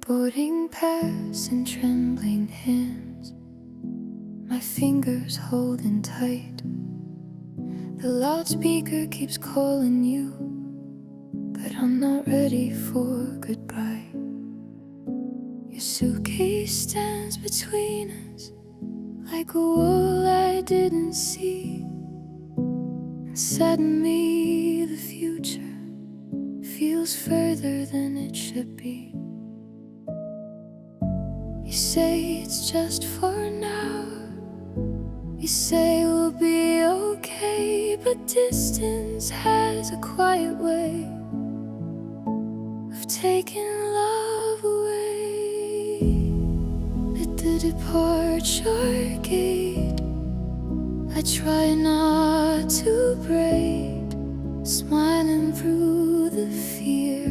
boarding pass in trembling hands, my fingers holding tight. The loudspeaker keeps calling you, but I'm not ready for goodbye. Your suitcase stands between us, like a wall I didn't see. And suddenly the future feels further than it should be. You say it's just for now, you say we'll be okay, but distance has a quiet way of taking love away. At the departure gate, I try not to break, smiling through the fear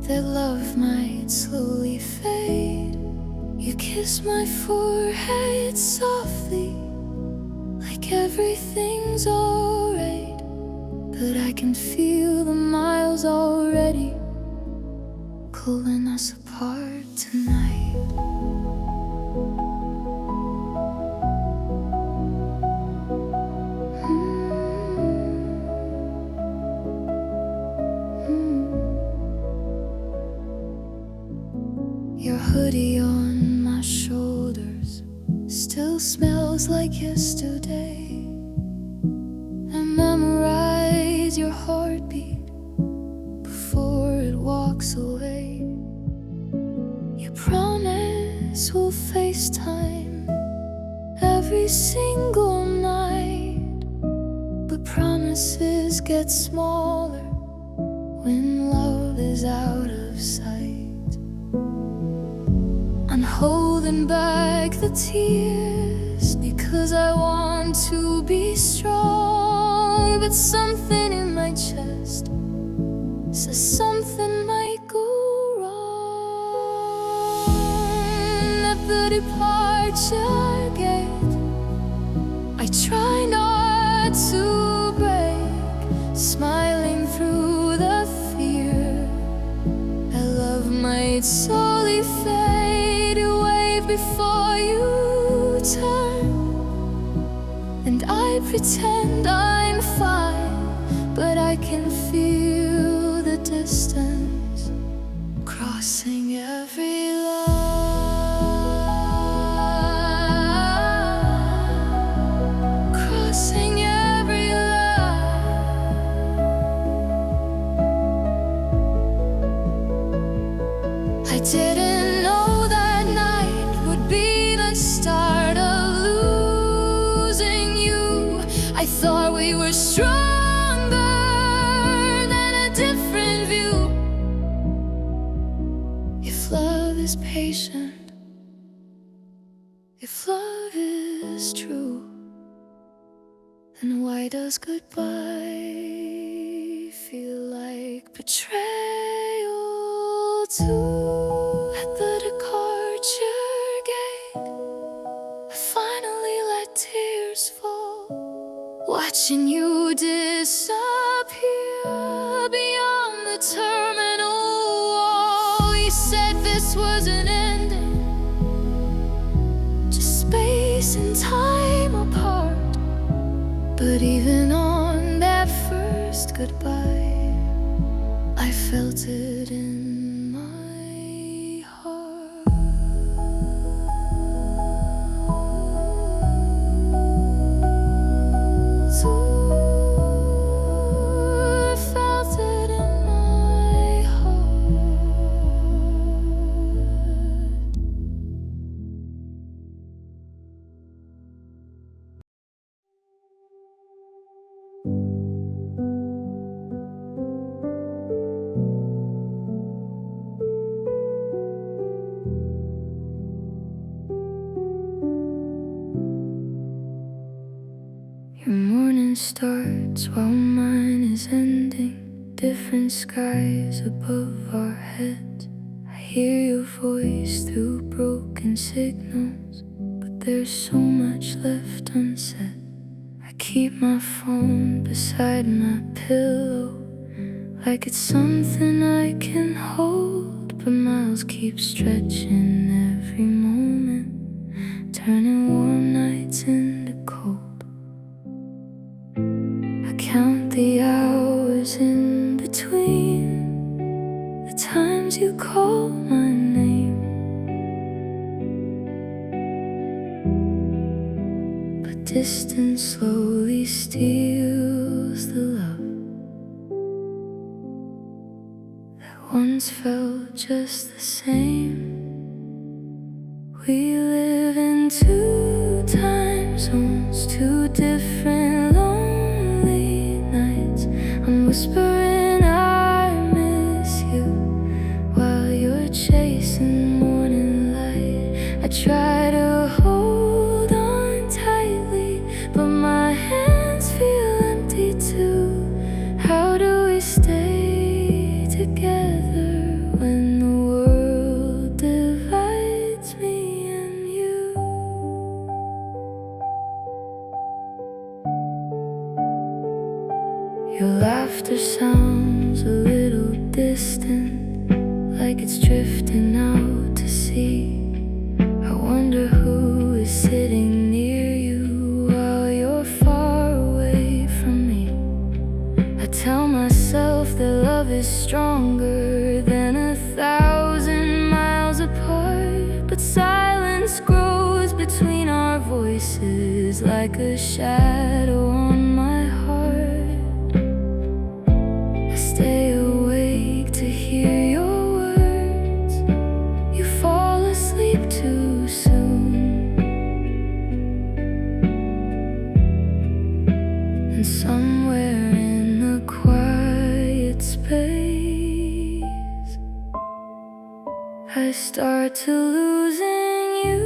that love might slowly fade. You kiss my forehead softly, like everything's alright, but I can feel the miles already pulling us apart tonight. Your hoodie on my shoulders still smells like yesterday. I memorize your heartbeat before it walks away. You promise we'll FaceTime every single night, but promises get smaller when love is out of sight. I'm holding back the tears because I want to be strong, but something in my chest says something might go wrong. At the departure gate, I try not to break, smiling through the fear that love might slowly fade before you turn. And I pretend I'm fine, but I can feel the distance crossing every line, crossing every line. I didn't know that night would be the start of losing you. I thought we were stronger than a different view. If love is patient, if love is true, then why does goodbye feel like betrayal too? At the departure gate, I finally let tears fall, watching you disappear beyond the terminal wall. You said this was an ending, just space and time apart, but even on that first goodbye, I felt it in my heart. So I felt it in my heart. Your morning starts while mine is ending. Different skies above our heads. I hear your voice through broken signals, but there's so much left unsaid. I keep my phone beside my pillow, like it's something I can hold, but miles keep stretching every moment, turning warm nights into cold. I count the hours in between the times you call my name, but distance slowly steals the love once felt just the same. We live in two time zones, two different lonely nights. I'm whispering I miss you while you're chasing morning light. I try to hold on tightly, but my hands feel empty too. How do we stay together when the world divides me and you? Your laughter sounds a little distant, like it's drifting out to sea. I wonder who is sitting near you while you're far away from me. I tell myself that love is stronger than 1,000 miles apart, but silence grows between our voices like a shadow on my heart. I stay awake to hear your words. You fall asleep too soon, and somewhere in the quiet space I start to losing you.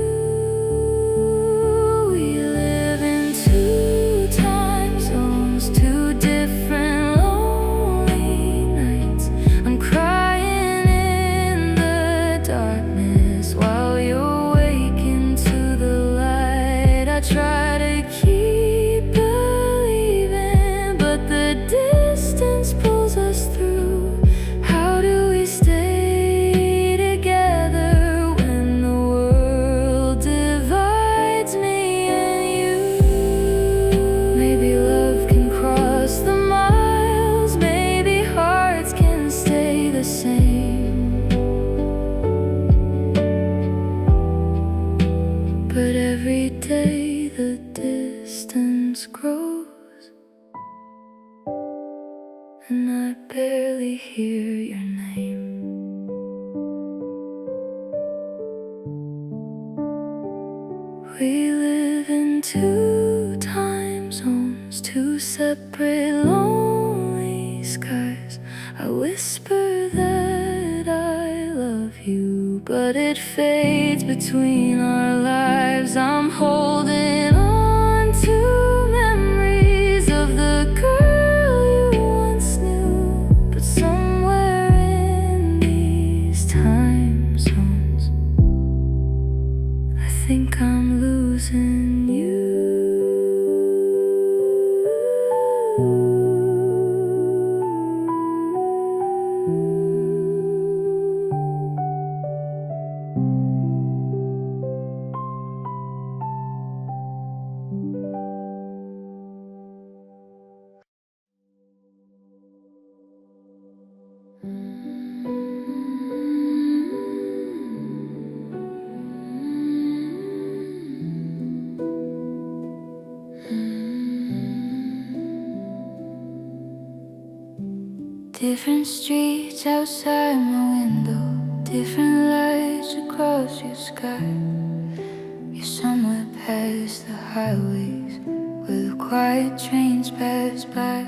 We live in two time zones, two different lonely nights. I'm crying in the darkness while you're waking to the light. I try to keep believing, but the distance pulls us through. How do we stay together when the world divides me and you? Maybe love can cross the miles, maybe hearts can stay the same. But every day the distance grows, and I barely hear your name. We live in two time zones, two separate lonely skies. I whisper that I love you, but it fades between our lives. I'm holding on to memories of the girl you once knew, but somewhere in these time zones I think I'm losing you. Different streets outside my window, different lights across your sky. You're somewhere past the highways where the quiet trains pass by.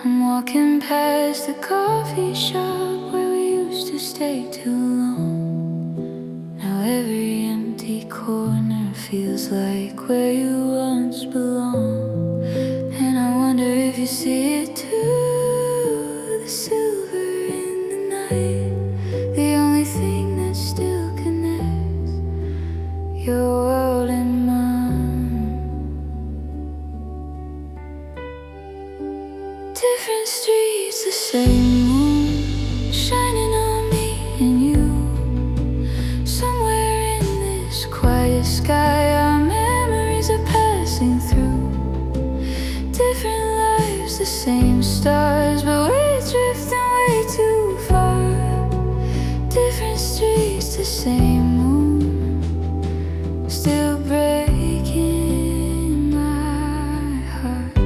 I'm walking past the coffee shop where we used to stay too long. Now every empty corner feels like where you once belonged. And I wonder if you see it too. The silver in the night, the only thing that still connects your world and mine. Different streets, the same moon shining on me and the same moon, still breaking my heart.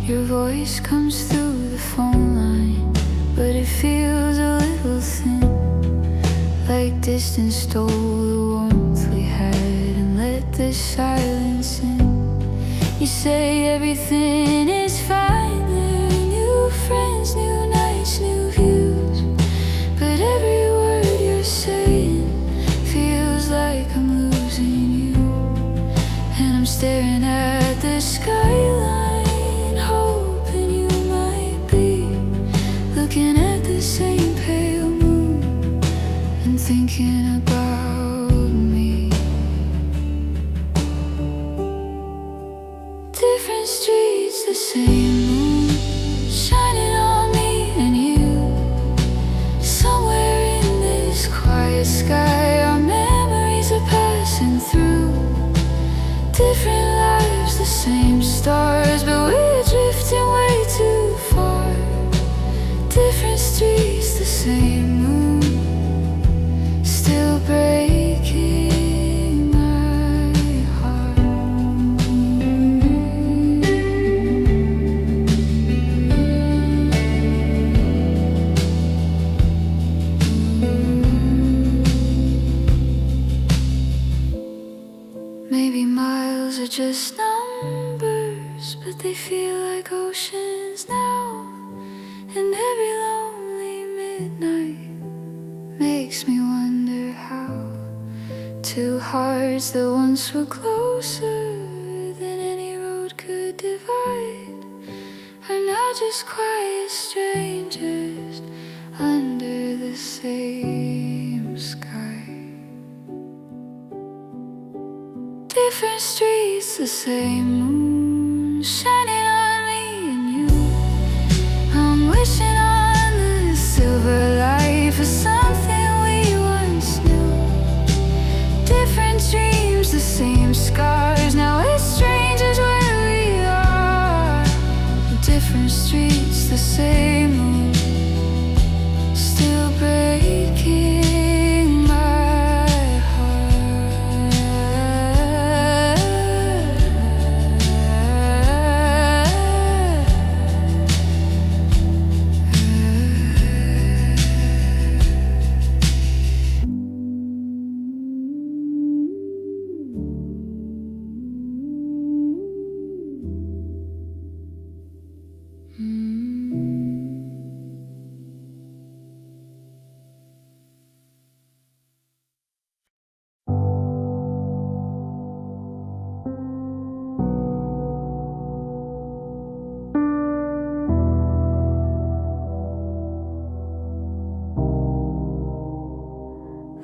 Your voice comes through the phone line, but it feels a little thin, like distance stole the warmth we had and let the silence in. You say everything is fine, there are new friends, new nights, new views, but every word you're saying feels like I'm losing you. And I'm staring at the skyline, hoping you might be looking at the same pale moon and thinking about me. Different streets, the same moon shining on me and you. Somewhere in this quiet sky, our memories are passing through. Different lives, the same stars, but we're drifting way too far. Different streets, the same moon, still breaking my heart. Maybe miles are just numbers, but they feel like oceans now. And every lonely midnight makes me wonder how two hearts that once were closer than any road could divide are now just quiet strangers under the same sky. Different streets, the same moon shining on me and you. I'm wishing on the silver light for something we once knew. Different dreams, the same scars, now we're strangers where we are. Different streets, the same moon, still breaking my heart.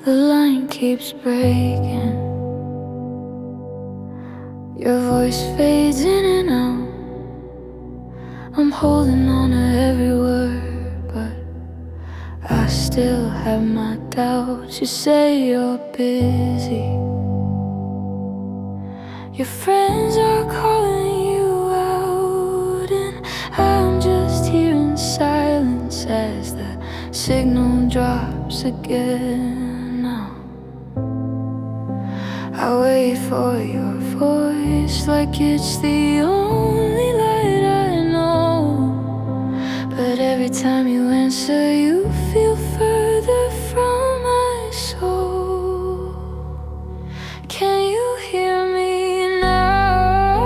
The line keeps breaking, your voice fades in and out. I'm holding on to every word, but I still have my doubts. You say you're busy, your friends are calling you out, and I'm just hearing silence as the signal drops again. I wait for your voice like it's the only light I know, but every time you answer, you feel further from my soul. Can you hear me now,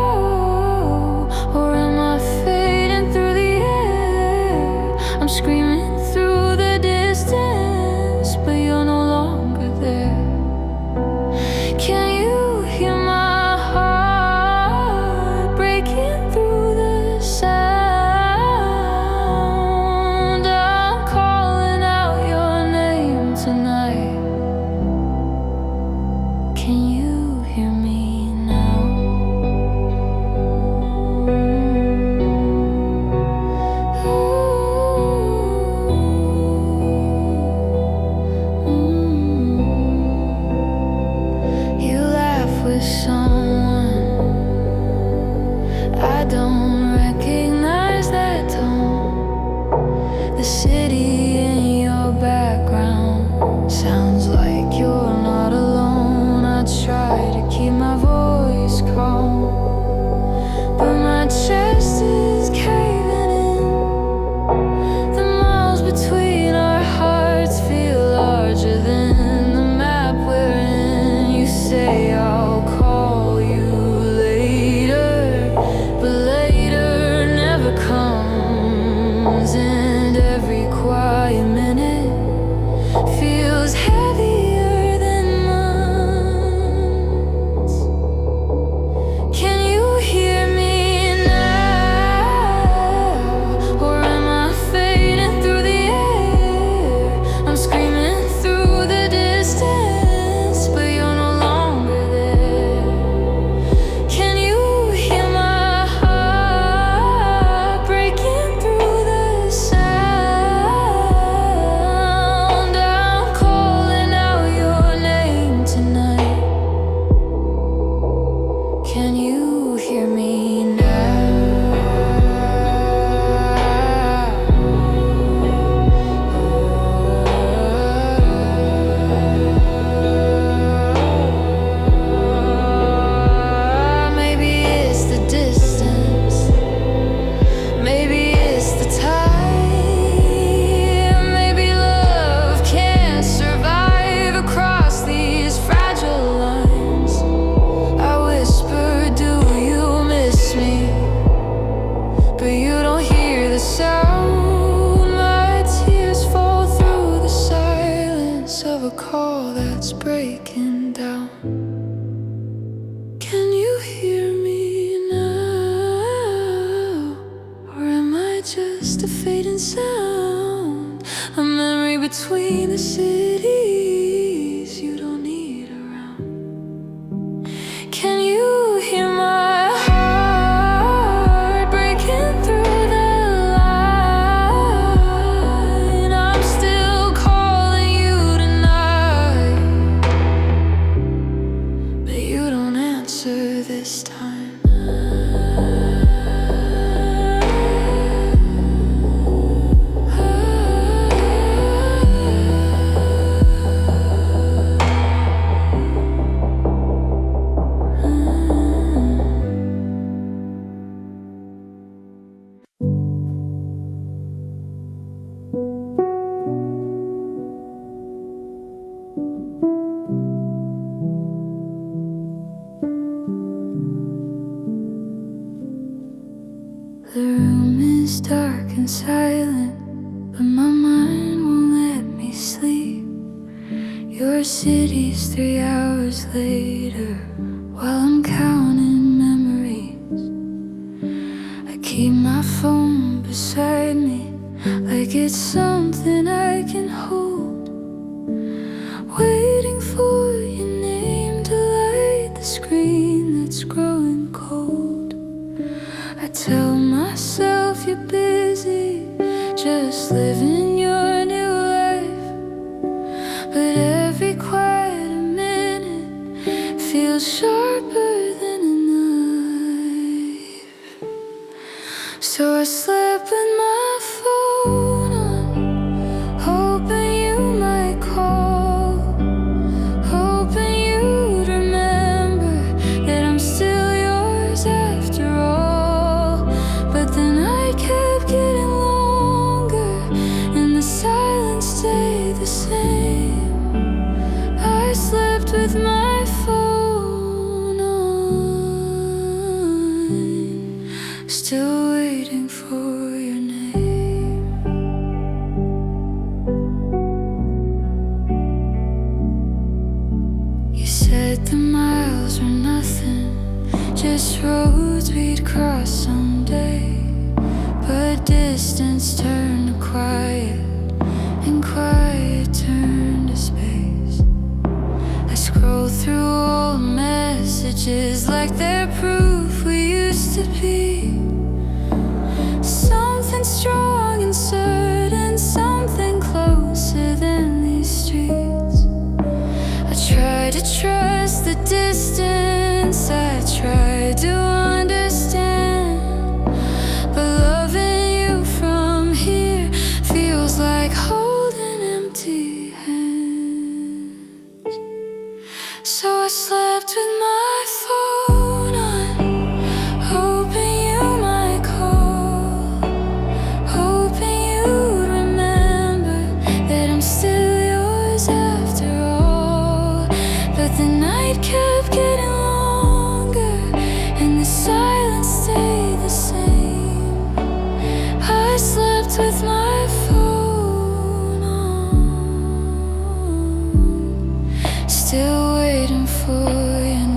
or am I fading through the air? I'm screaming through the distance, but you're no longer there. Can you hear my heart breaking through the sound? I'm calling down. Can you hear me now? Or am I just a fading sound? A memory between the cities you don't need around. Can you hear my heart breaking through the line? I'm still calling you tonight, but you don't answer this time. The room is dark and silent, but my mind won't let me sleep. Your city's 3 hours later, while I'm counting memories. I keep my phone beside me, like it's something I can hold, waiting for your name to light the screen that's growing cold. I tell myself you're busy, just living your new life, but every quiet minute feels sharper than a knife. So I slept with my phone on, hoping you might call, hoping you'd remember that I'm still yours after all. But the night kept getting longer, and the silence stayed the same. I slept with my phone on, still waiting for your name. You said the miles were nothing, just roads we'd cross someday. But distance turned to quiet, and quiet turned to space. I scroll through old messages like they're proof we used to be. Something strong and certain, something closer than these streets. I try to trust the distance, I try to understand, but loving you from here feels like holding empty hands. So I slept with my phone on, hoping you might call, hoping you'd remember that I'm still yours after all. But the night kept getting longer, and the silence stayed the same. I slept with my phone on, still waiting for your name.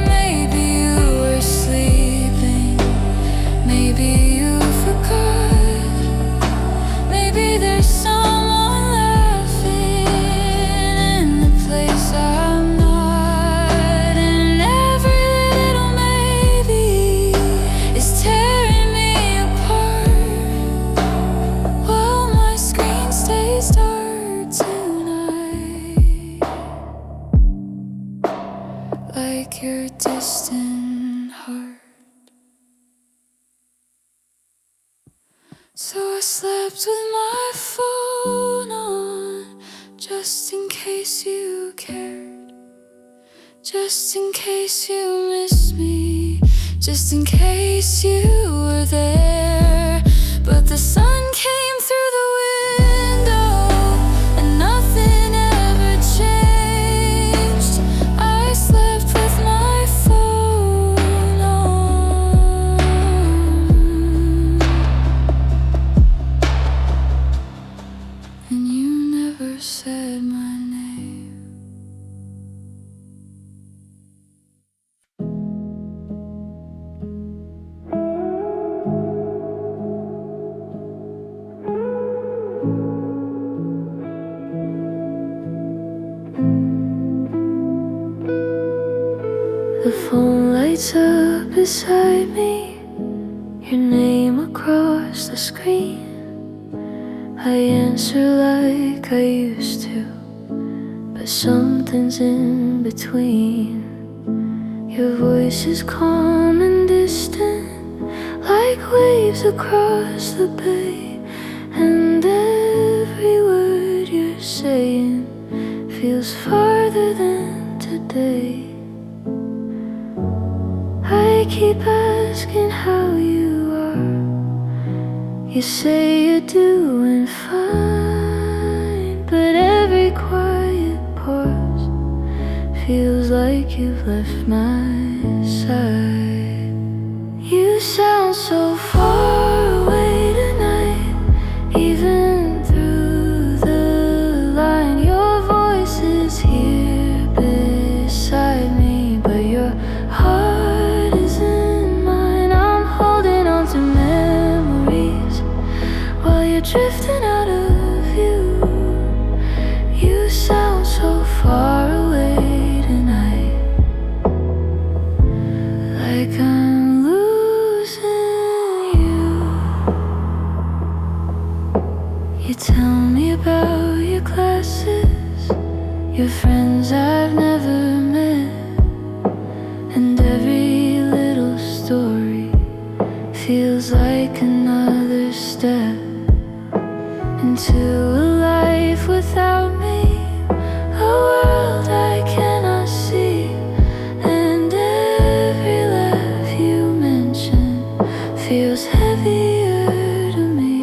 Maybe you were sleeping, maybe you forgot, maybe there's someone laughing in the place I'm not, and every little maybe is tearing me apart, while my screen stays dark tonight, like your distant heart. So I slept with my phone on, just in case you cared, just in case you missed me, just in case you were there. But the sun came through the window, and nothing ever changed. I slept with my phone sits up beside me, your name across the screen. I answer like I used to, but something's in between. Your voice is calm and distant, like waves across the bay, and every word you're saying feels farther than today. I keep asking how you are. You say you're doing fine, but every quiet pause feels like you've left my side. You sound so far away tonight, even through the line. Your voice is here beside me, but your heart is in mine. I'm holding on to memories while you're drifting out of view. You sound so far away tonight, like I'm losing you. You tell me about your classes, your friends I've never met, and every little story feels like another step into a life without me, a world I cannot see. And every laugh you mention feels heavier to me.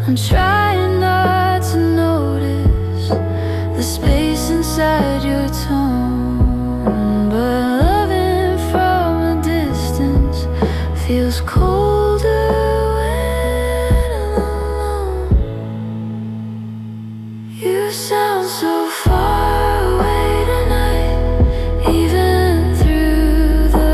I'm trying not to notice the space inside your tone, but loving from a distance feels colder when I'm alone. You sound so far away tonight, even through the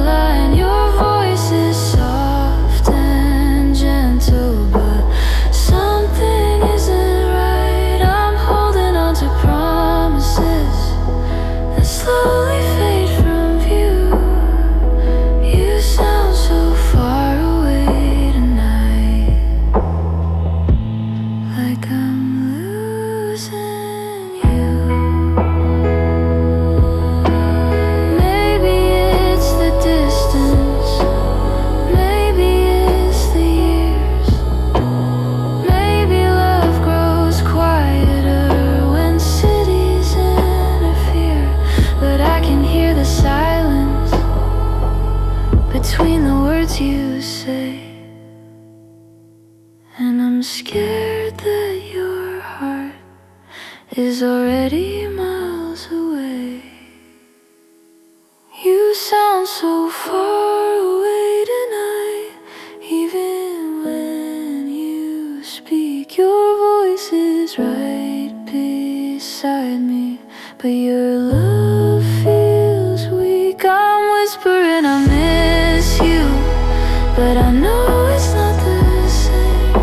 line. Your voice is soft and gentle, but something isn't right. I'm holding on to promises that slowly fade from view. You sound so far away tonight, like I'm losing you. Maybe it's the distance, maybe it's the years, maybe love grows quieter when cities interfere. But I can hear the silence between the words you say, and I'm scared that your heart is already miles away. You sound so far away tonight, even when you speak. Your voice is right beside me, but your love feels weak. I'm whispering I miss you, but I know it's not the same.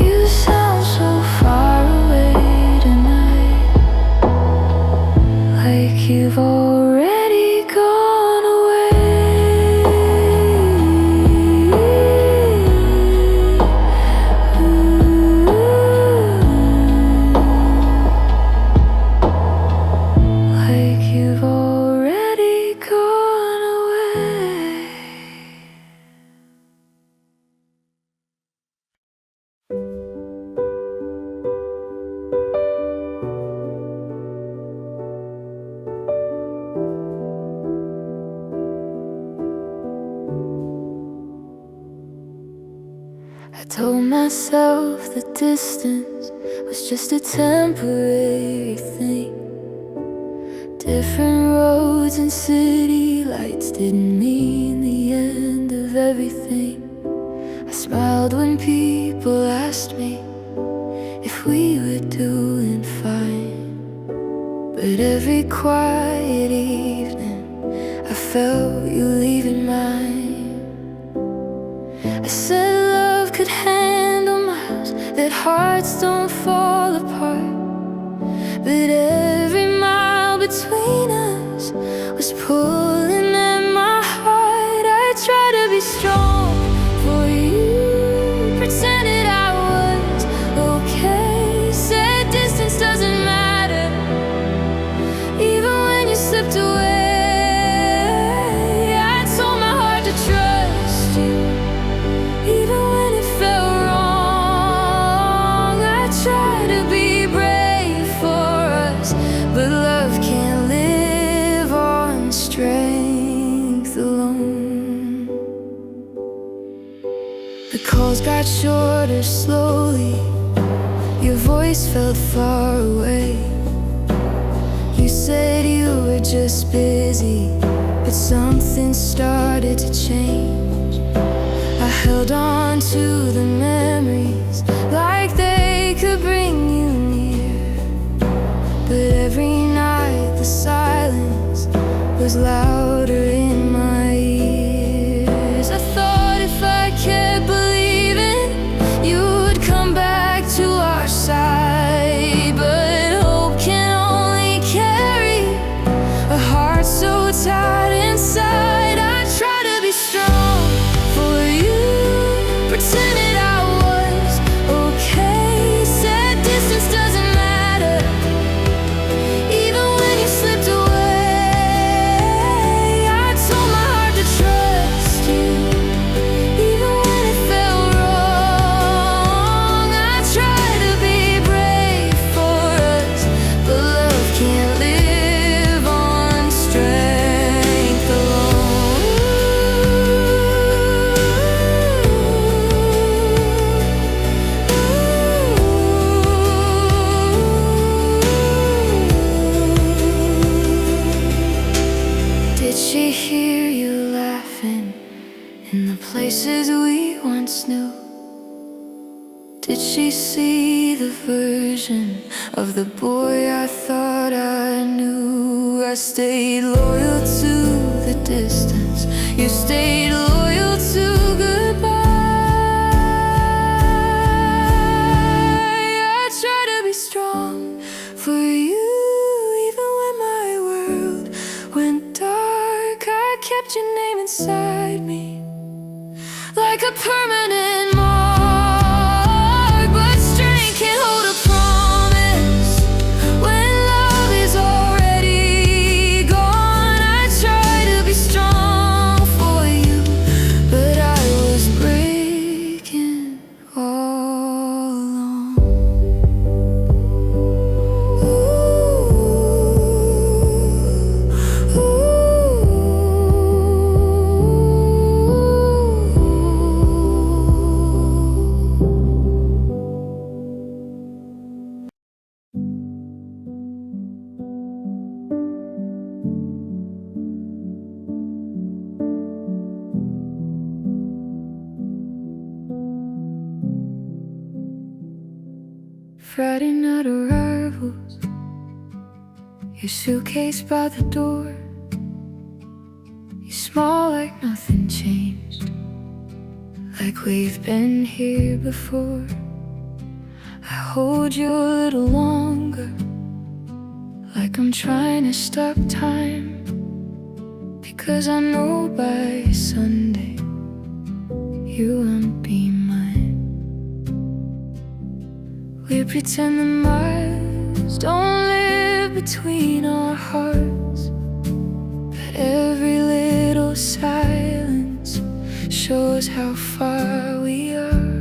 You sound so far away tonight, like you've already gone away. Like you've already gone away. I told myself the distance was just a temporary thing. Different roads and city lights didn't mean the end of everything. I smiled when people asked me if we were doing fine, but every quiet evening I felt you leaving mine. I said love could handle miles, that hearts don't fall apart, but every mile between us was pulled calls got shorter slowly. Your voice felt far away. You said you were just busy, but something started to change. I held on to the memories like they could bring you near, but every night the silence was louder in my ears. I thought if I kept believing, you'd come back to our side, but hope can only carry a heart so tied inside. I try to be strong for you, pretended I was okay, said distance doesn't matter, even when you slipped away. I told my heart to trust you, even when it felt wrong. I tried to be brave for us, but love can't live on strength alone. Did she hear you laughing in the places we once knew? Did she see the version of the boy I thought I knew? I stayed loyal to the distance, you stayed loyal to goodbye. I try to be strong for you, even when my world went dark. I kept your name inside me like a permanent mark, but strength can't hold a promise when love is already gone. I try to be strong for you, but I was breaking all along. Friday night arrivals, your suitcase by the door. You smile like nothing changed, like we've been here before. I hold you a little longer, like I'm trying to stop time, because I know by Sunday you won't be mine. We pretend the miles don't live between our hearts, but every little silence shows how far we are.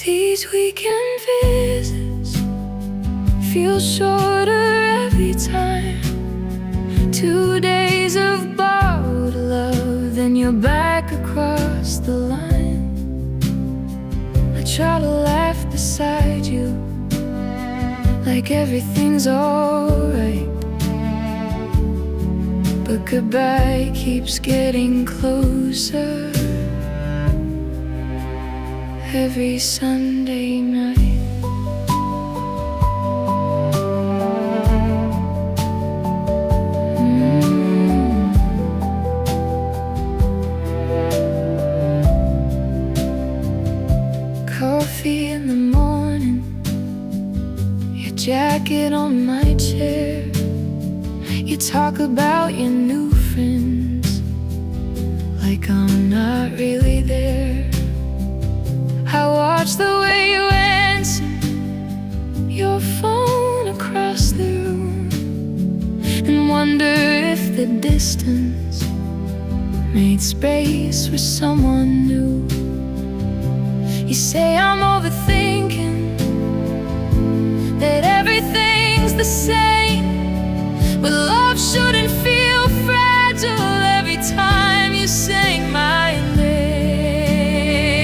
These weekend visits feel shorter every time. 2 days of borrowed love, then you're back across the line. I try to laugh beside you, like everything's alright, but goodbye keeps getting closer every Sunday night. Coffee in the morning, your jacket on my chair. You talk about your new friends like I'm not really there. I watch the way you answer your phone across the room, and wonder if the distance made space for someone new. You say I'm overthinking, that everything's the same, but love shouldn't feel fragile every time you sing my name.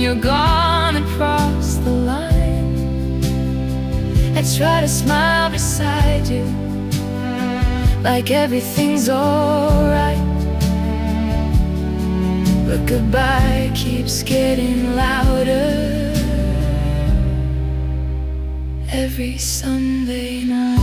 you're gone across the line. I try to smile beside you, like everything's alright. But goodbye keeps getting louder every Sunday night.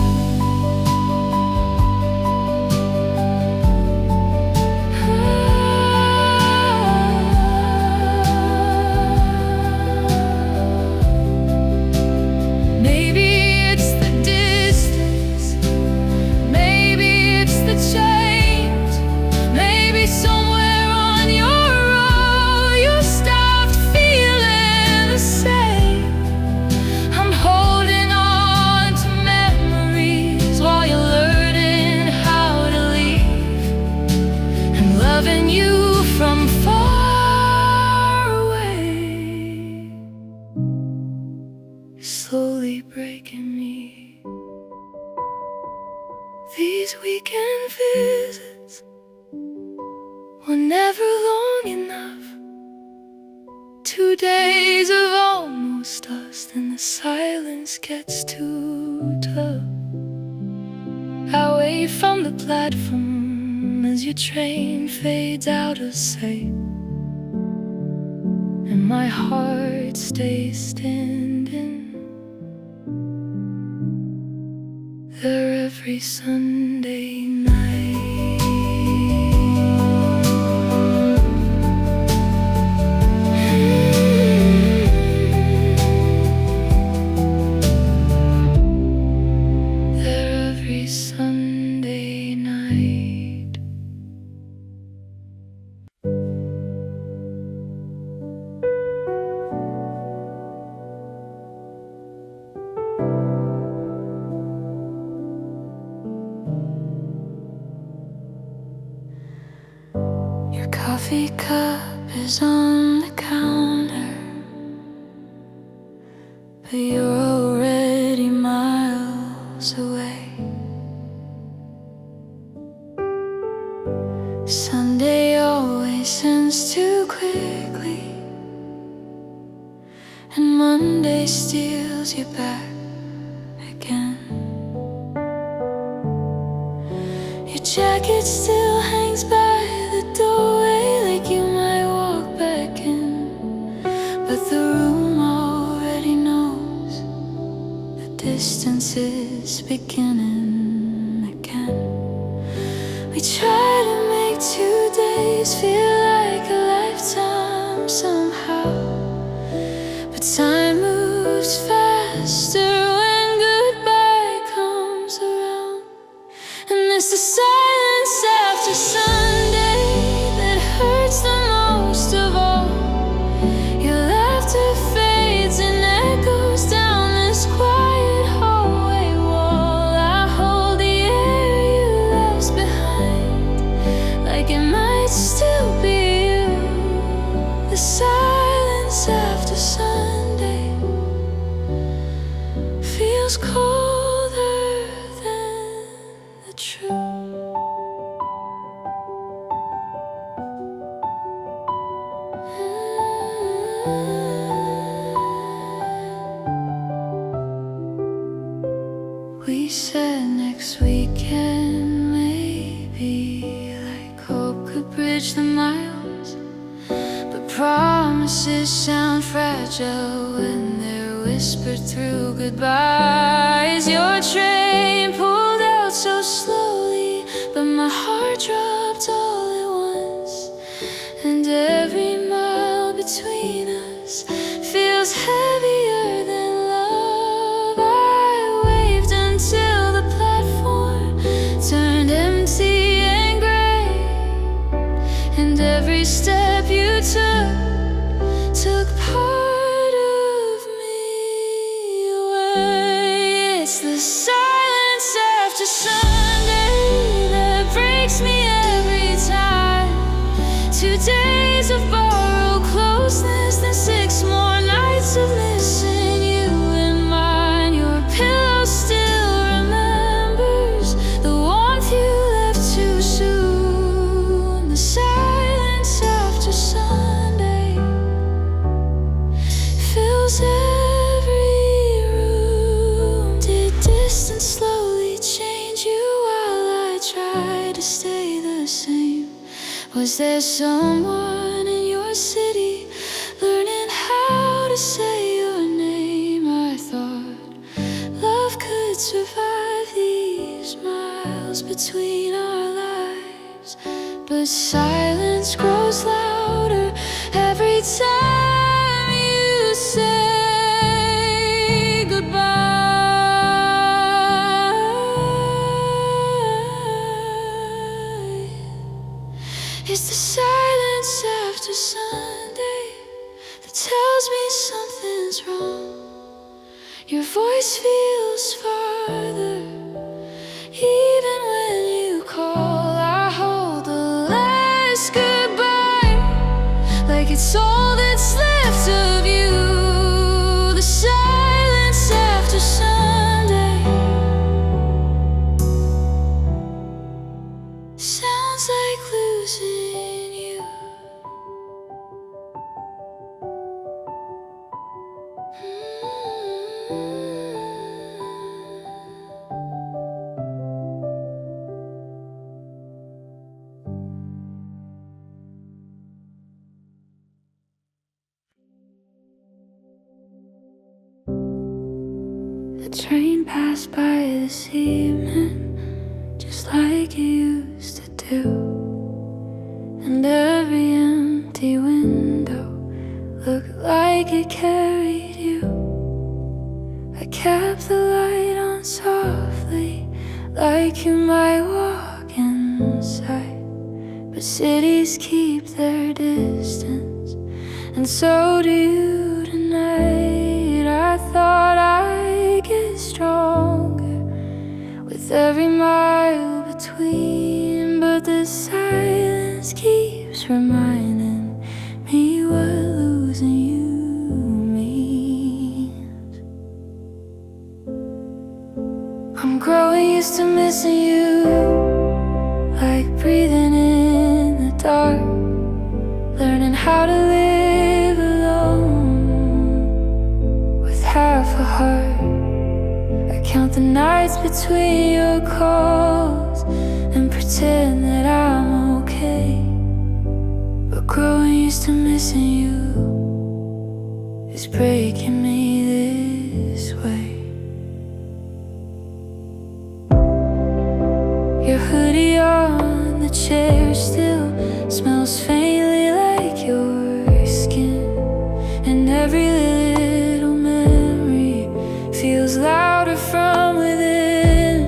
Loving you from far away, slowly breaking me. These weekend visits were never long enough. 2 days of almost us, then the silence gets too tough. I wait from the platform as your train fades out of sight, and my heart stays standing there every Sunday night. There every Sunday night. Your coffee cup is on the counter, but you're already miles away. Sunday always ends too quickly, and Monday steals you back again. Your jacket still hangs by the doorway, like you might walk back in, but the room already knows the distance is beginning again. We try to make 2 days feel like a lifetime somehow, but time moves faster when goodbye comes around. And it's the silence after Sunday that hurts the most of all. Your laughter fades and echoes down this quiet hallway wall. I hold the air you left behind, like it might still be you. The silence after Sunday feels colder than the truth. We said next weekend, maybe, like hope could bridge the miles, but promises sound fragile when they're whispered through goodbyes. Your train pulled out so slowly, but my heart dropped all at once, and every mile between us feels heavier than love. I waved until the platform turned empty and gray, and every step you took part of me away. It's the silence after Sunday that breaks me every time. 2 days of borrowed closeness Is there someone in your city learning how to say your name? I thought love could survive these miles between our lives, but silence grows louder every time you say goodbye. It's the silence after Sunday that tells me something's wrong. Your voice feels farther, even when you call. I hold the last goodbye like it's all that's left of you. The silence after Sunday sounds like losing you. The train passed by this evening, just like it used to do, and every empty window looked like it carried you. I kept the light on softly, like you might walk inside, but cities keep their distance, and so do you tonight. I thought I'd get stronger with every mile between, but the silence keeps reminding me what losing you means. I'm growing used to missing you, like breathing in the dark, learning how to live alone with half a heart. I count the nights between your calls and pretend that I'm okay, but growing used to missing you is breaking me this way. Your hoodie on the chair still smells faintly like your skin, and every little memory feels louder from within.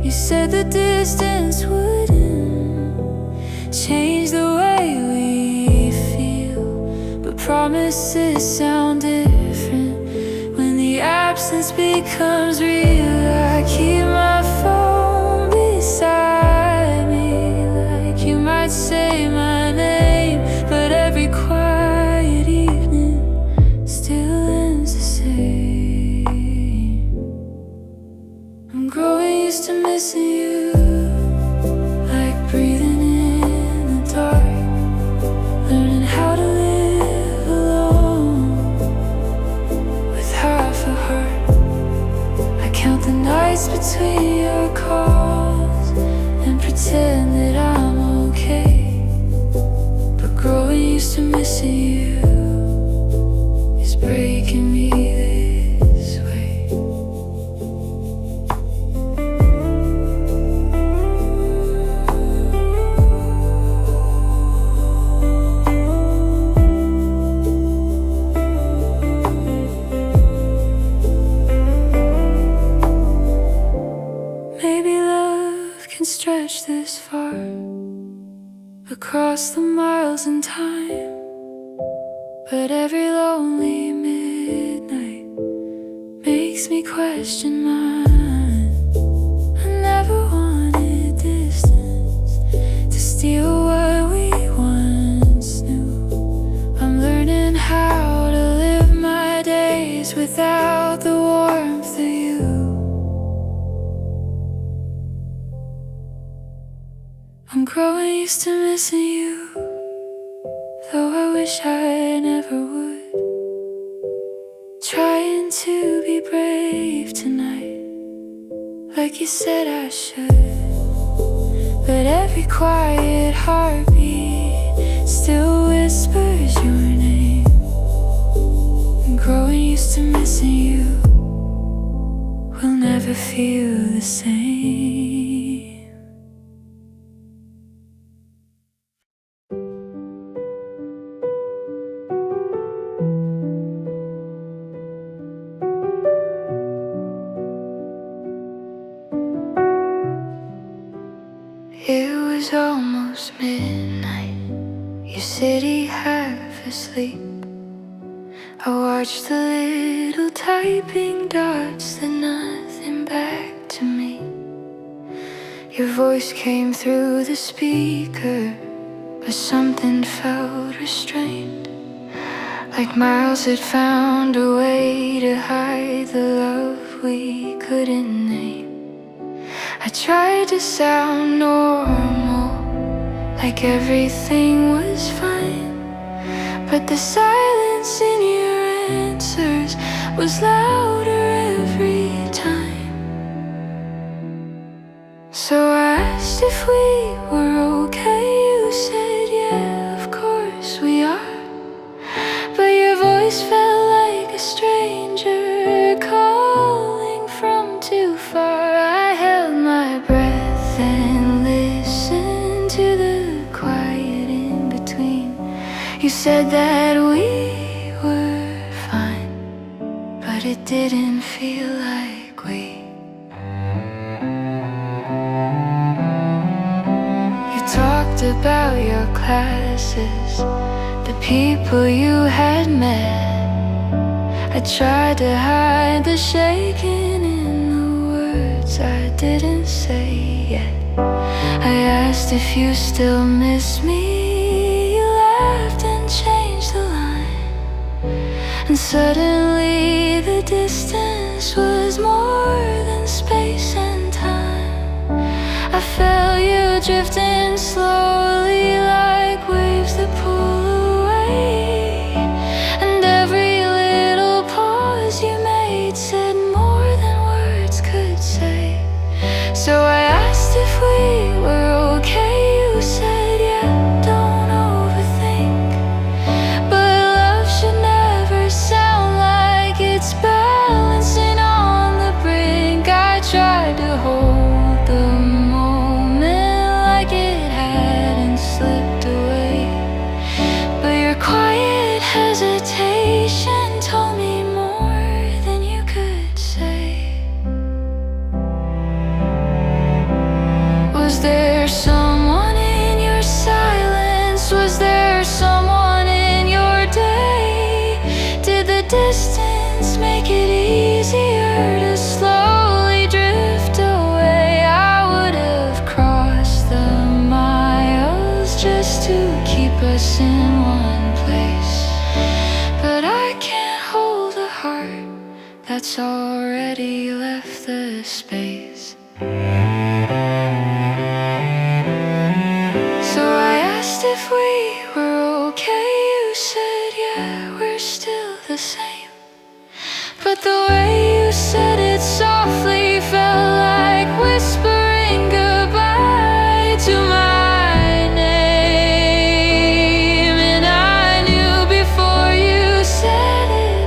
You said the distance wouldn't change the way we feel, but promises sound different when the absence becomes real. I keep my phone beside me, like you might say my name, but every quiet evening still ends the same. I'm growing used to missing you, like breathing in the dark, learning how to live alone with half a heart. I count the nights between your calls and pretend that I'm okay, but growing used to missing you is breaking me this way. Maybe love can stretch this far, across the miles in time, but every lonely midnight makes me question mine. I never wanted distance to steal what we once knew. I'm learning how to live my days without the warmth of you. I'm growing used to missing you, though I wish I never would. Trying to be brave tonight, like you said I should, but every quiet heartbeat still whispers your name. And growing used to missing you will never feel the same. It was almost midnight, your city half asleep. I watched the little typing dots, said nothing back to me. Your voice came through the speaker, but something felt restrained, like miles had found a way to hide the love we couldn't name. I tried to sound normal, like everything was fine, but the silence in your answers was louder every time. So I asked if we were okay, you said yeah, of course we are. But your voice felt like a stranger calling from too far. I held my breath and listened to the quiet in between. You said that we were fine, but it didn't feel like we. You talked about your classes, the people you had met. I tried to hide the shaking in the words I didn't say yet. I asked if you still miss me. You laughed and changed the line, and suddenly the distance was more than space and time. I felt you drifting slowly like waves that pull away, and every little pause you made said more than words could say. So I asked if we were okay, you said yeah, don't overthink. But love should never sound like it's balancing on the brink. I tried to hold the moment like it hadn't slipped away, but your quiet hesitation told me more than you could say. Was there someone in your silence? Was there someone in your day? Did the distance make it easier to slowly drift away? I would have crossed the miles just to keep us in one place, but I can't hold a heart that's already left the space. So I asked if we were okay, you said yeah, we're still the same. But the way you said it softly felt like whispering goodbye to my name. And I knew before you said it,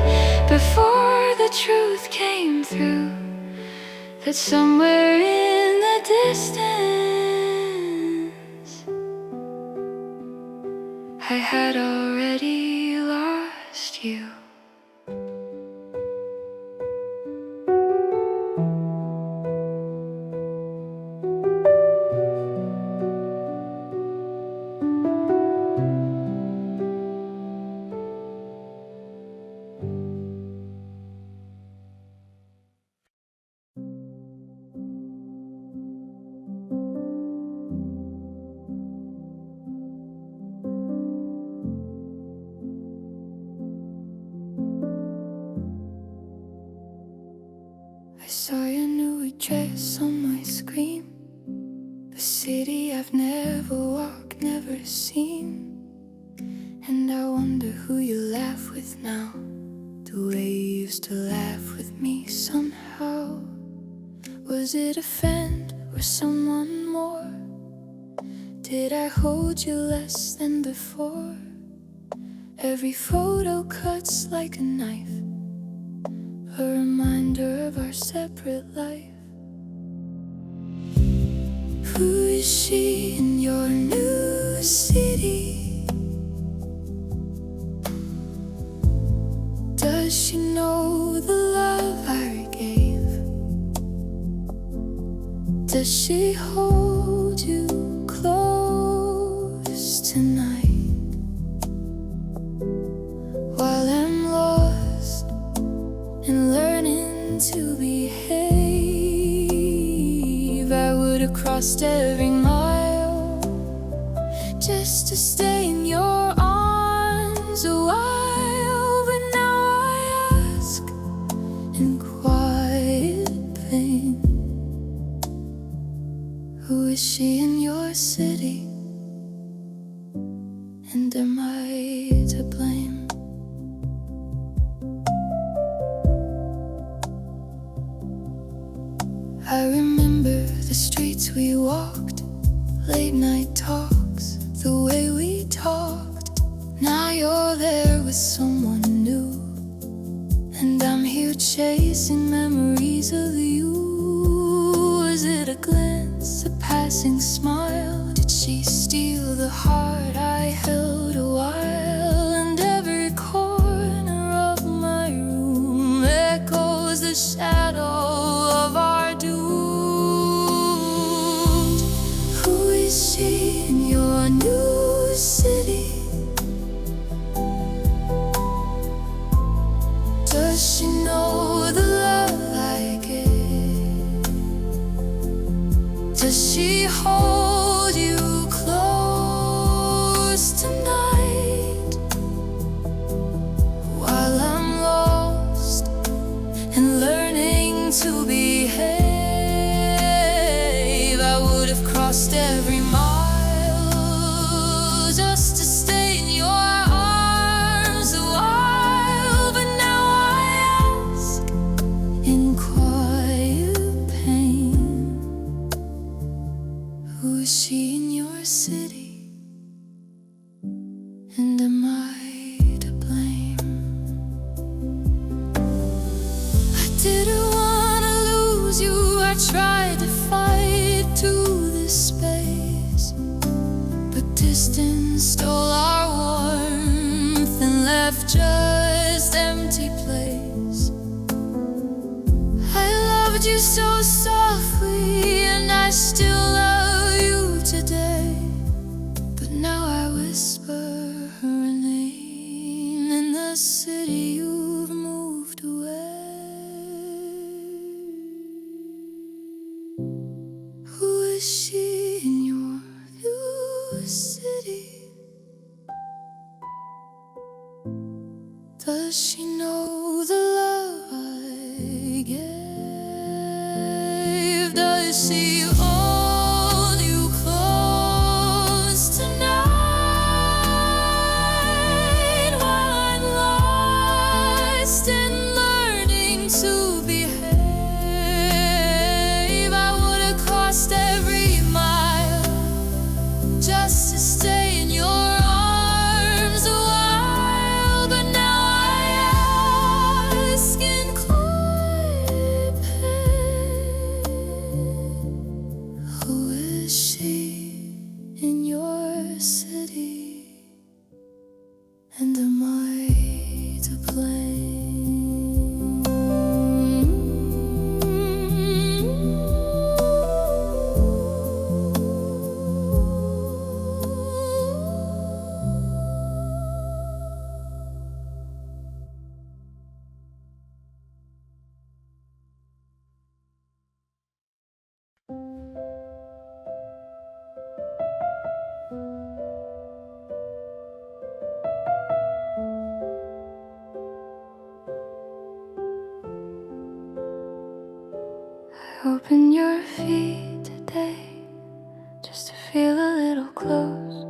before the truth came through, that somewhere in the distance I had already lost you. I saw your new address on my screen, the city I've never walked, never seen. And I wonder who you laugh with now, the way you used to laugh with me somehow. Was it a friend or someone more? Did I hold you less than before? Every photo cuts like a knife, a reminder of our separate life. Who is she in your new city? Does she know the love I gave? Does she hold you close tonight? While I'm lost and learning to behave, I would have crossed every mile just to stay in your arms a while. But now I ask in quiet pain, who is she in your city? And am I to blame? I remember the streets we walked, late night talks, the way we talked. Now you're there with someone new, and I'm here chasing memories of you. Was it a glance, a passing smile? Did she steal the heart I held a while? And every corner of my room echoes the shadow of our doom. Who is she in your new city? Does she know the love I gave? Does she hold you close tonight? While I'm lost and learning to behave, I would have crossed every mile just to stay in your arms a while. But now I ask in quiet pain, who is she in your city? And am I to blame? I didn't wanna lose you. I tried to fight to this space, but distance stole our warmth and left just empty place. I loved you so softly, and I still love you today. But now I whisper her name in the city you've moved away. Who is she in your new city? Does she know the love I gave? Does she hold you close tonight? While I'm lost and learning to behave, I would have crossed every mile just to stay in your arms a while. But now I ask in quiet pain, who is she in your city? And am I to blame? Open your feet today just to feel a little close,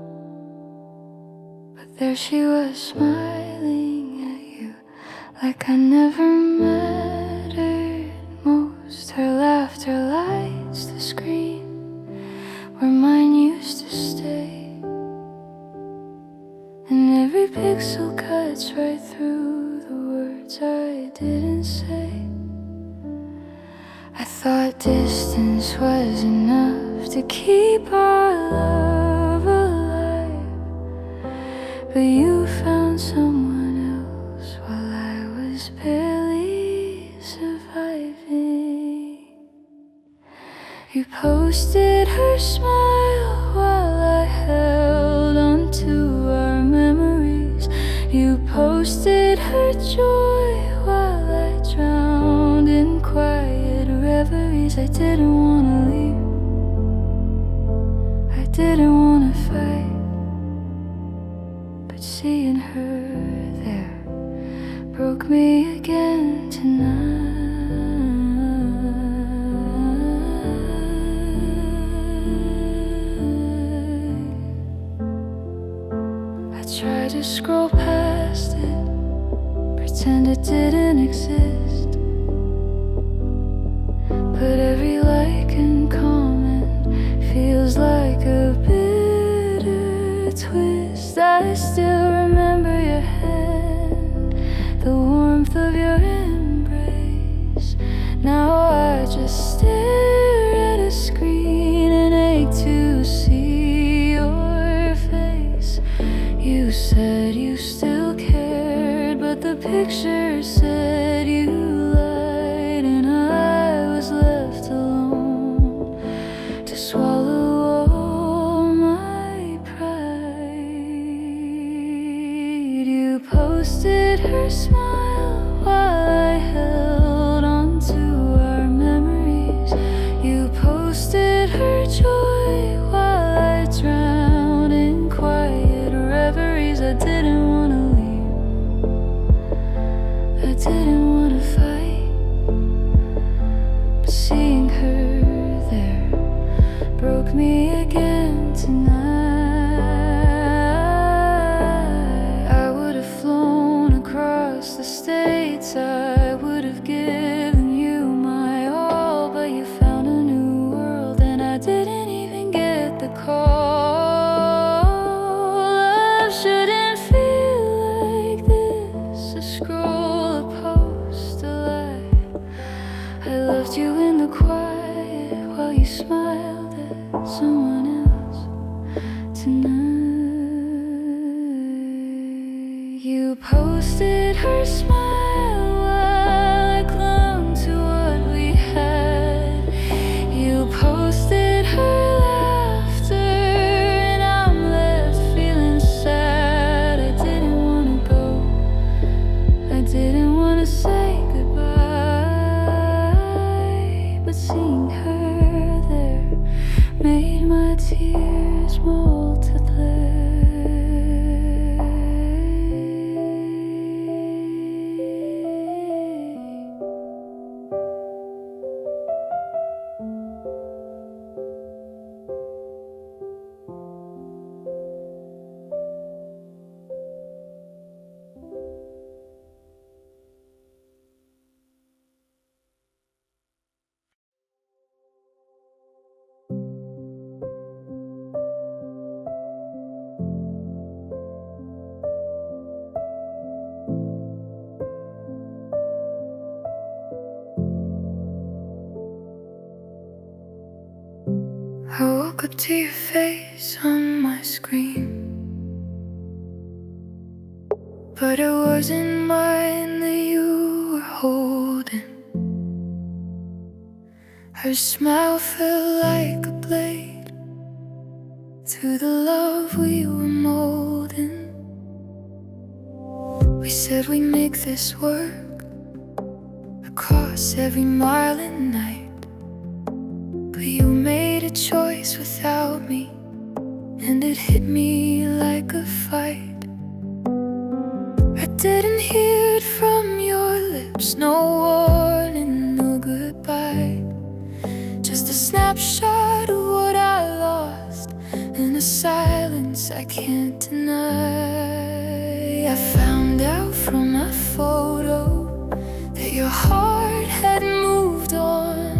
but there she was smiling at you like I never mattered most. Her laughter lights the screen where mine used to stay. distance was enough to keep our love alive. But you found someone else while I was barely surviving. You posted her smile while I held on to our memories. You posted her joy while I drowned in quiet reveries. I didn't wanna leave, I didn't wanna fight, but seeing her there broke me again tonight. I tried to scroll past it, pretend it didn't exist, but every like and comment feels like a bitter twist. I still remember your hand, the warmth of your embrace. Now I just stare at a screen and ache to see your face. You said you still cared, but the picture said you lied, and I was left alone to swallow all my pride. You posted her smile while I held on to our memories. You posted her joy while I drowned in quiet reveries. I didn't wanna leave, I didn't wanna fight, but seeing her there broke me again tonight. I would have flown across the states, I would have given you my all, but you found a new world and I didn't even get the call. Love shouldn't feel like this, a scroll, a post, a lie. I loved you in the quiet while you smiled at someone else tonight. You posted her smile while I clung to what we had. You posted her laughter and I'm left feeling sad. I didn't wanna go, I didn't wanna say goodbye, but seeing her there made my tears multiply. I woke up to your face on my screen, but it wasn't mine that you were holding. Her smile felt like a blade through the love we were molding. We said we'd make this work across every mile and night, but you made a choice without me, and it hit me like a fight. I didn't hear it from your lips, no warning, no goodbye, just a snapshot of what I lost in a silence I can't deny. I found out from a photo that your heart had moved on,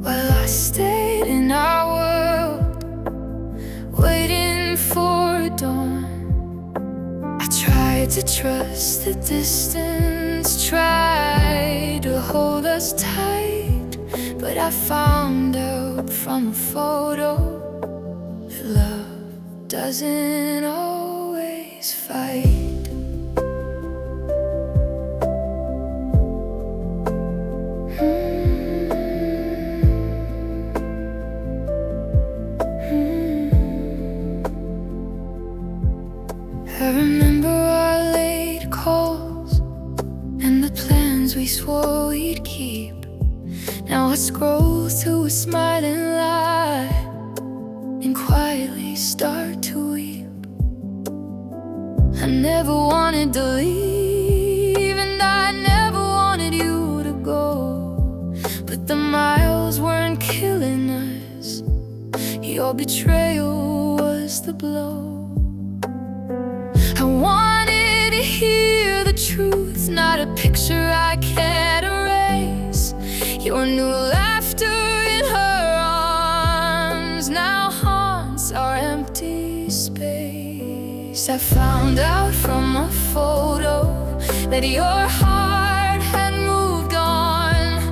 while I stayed in our world, waiting for dawn. I tried to trust the distance, tried to hold us tight, But I found out from a photo that love doesn't always fight. I remember our late calls and the plans we swore we'd keep. Now I scroll through a smiling lie and quietly start to weep. I never wanted to leave, and I never wanted you to go, but the miles weren't killing us. Your betrayal was the blow. I wanted to hear the truth, not a picture I can't erase. Your new laughter in her arms now haunts our empty space. I found out from a photo that your heart had moved on,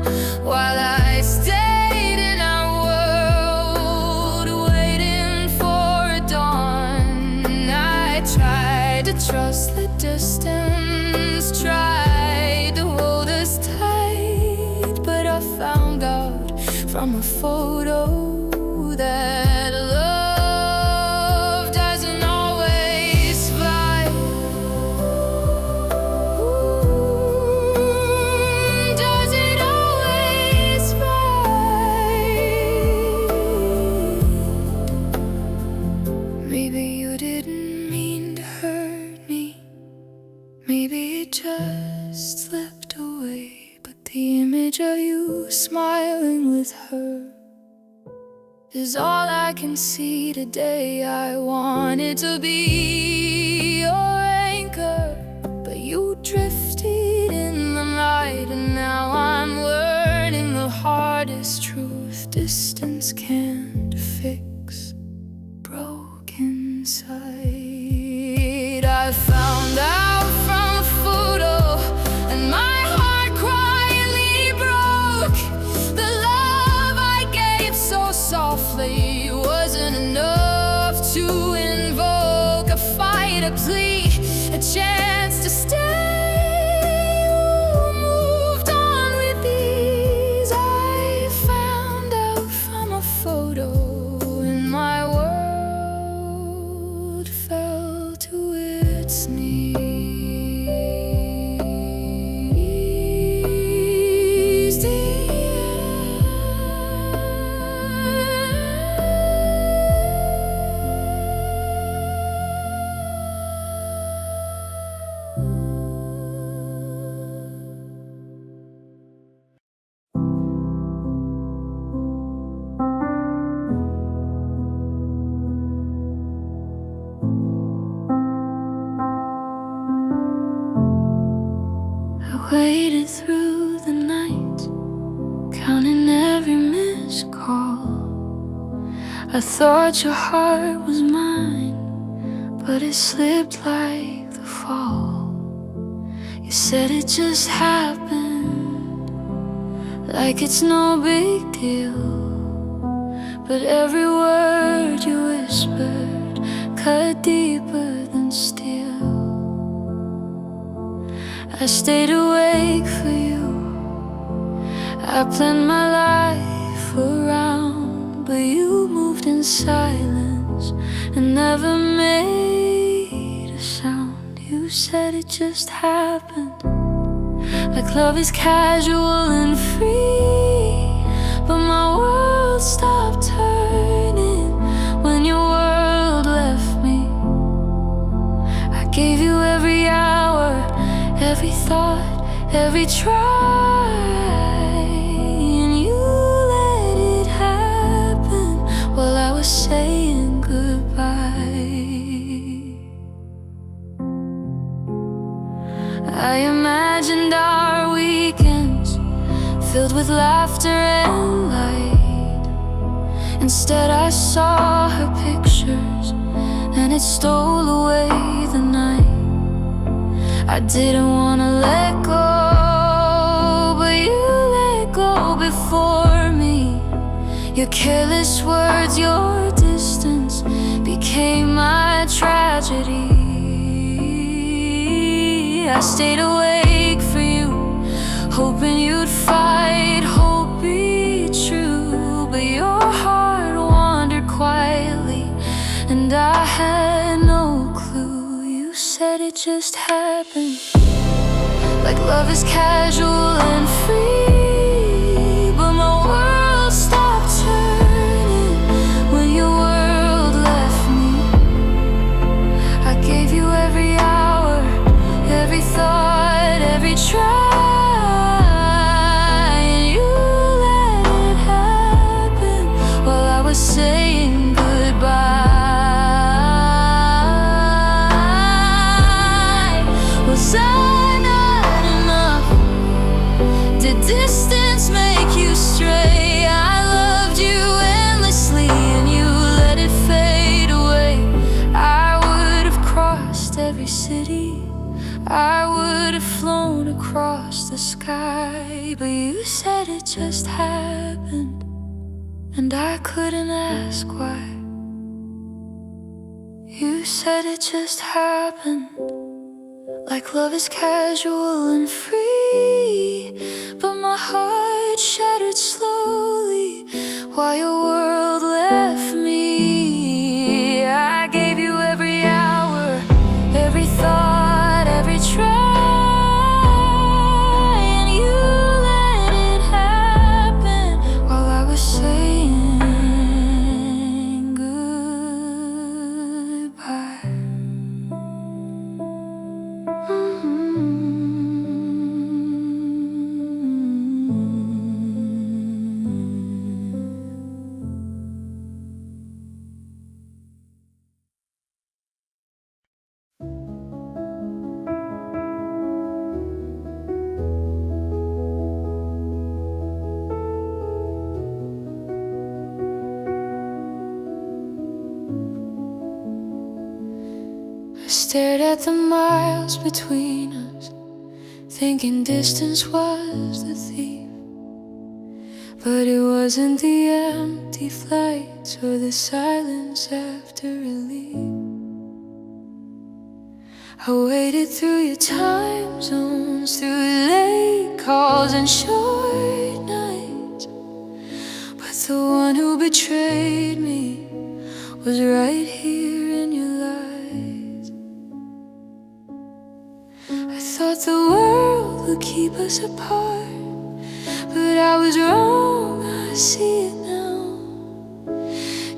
while I stayed in our world waiting for dawn. I tried to trust the distance, tried to hold us tight, but I found out from a photo that love doesn't always fight. Does it always fight? Maybe you didn't mean to hurt me, maybe it just slipped away, but the image of you smiling with her is all I can see today. I wanted to be your anchor, but you drifted in the night, and now I'm learning the hardest truth: distance can't fix broken sight. I found out from a photo, and my heart quietly broke. The love I gave so softly wasn't enough to invoke a fight, a plea, a chance to stay. You moved on with ease. I found out from a photo, and my world fell to its knees. I waited through the night, counting every missed call. I thought your heart was mine, but it slipped like the fall. You said it just happened, like it's no big deal, but every word you whispered cut deeper than steel. I stayed awake for you, I planned my life around, but you moved in silence and never made a sound. You said it just happened, like love is casual and free, but my world stopped turning when your world left me. I gave you every hour, every thought, every try, and you let it happen while I was saying goodbye. I imagined our weekends filled with laughter and light. Instead I saw her pictures, and it stole away the night. I didn't wanna let go, but you let go before me. Your careless words, your distance became my tragedy. I stayed awake for you, hoping you'd fight, hope be true. But your heart wandered quietly, and I had no clue. You said it just happened, like love is casual and free. But my world stopped turning when your world left me. I gave you every hour, every thought, every try, and you let it happen while I was saying goodbye. Was I not enough? Did distance make you stray? I loved you endlessly and you let it fade away. I would have crossed every city, I would have flown across the sky. But you said it just happened, and I couldn't ask why. You said it just happened, like love is casual and free. But my heart shattered slowly while your world left me. I gave you every hour, every thought, every try, and you let it happen while I was saying goodbye. I stared at the miles between us, thinking distance was the thief. But it wasn't the empty flights or the silence after relief. I waited through your time zones, through late calls and short nights. But the one who betrayed me was right here in your lies. I thought the world would keep us apart, but I was wrong, I see it now.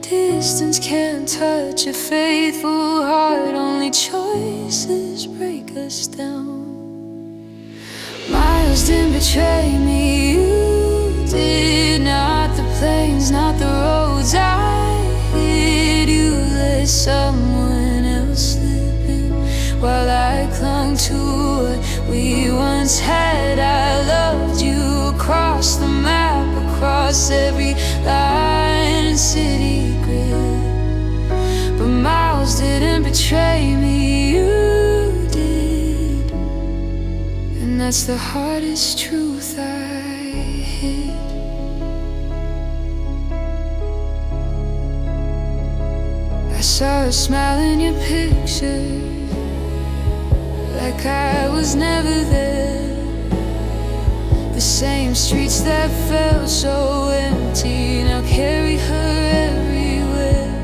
Distance can't touch a faithful heart, only choices break us down. Miles didn't betray me, you did. Not the planes, not the roads I hid. You let someone else slip in while I clung to what we once had. I loved you across the map, across every line and city grid. But miles didn't betray me, you did. And that's the hardest truth I hid. I saw a smile in your picture, like I was never there. The same streets that felt so empty now carry her everywhere.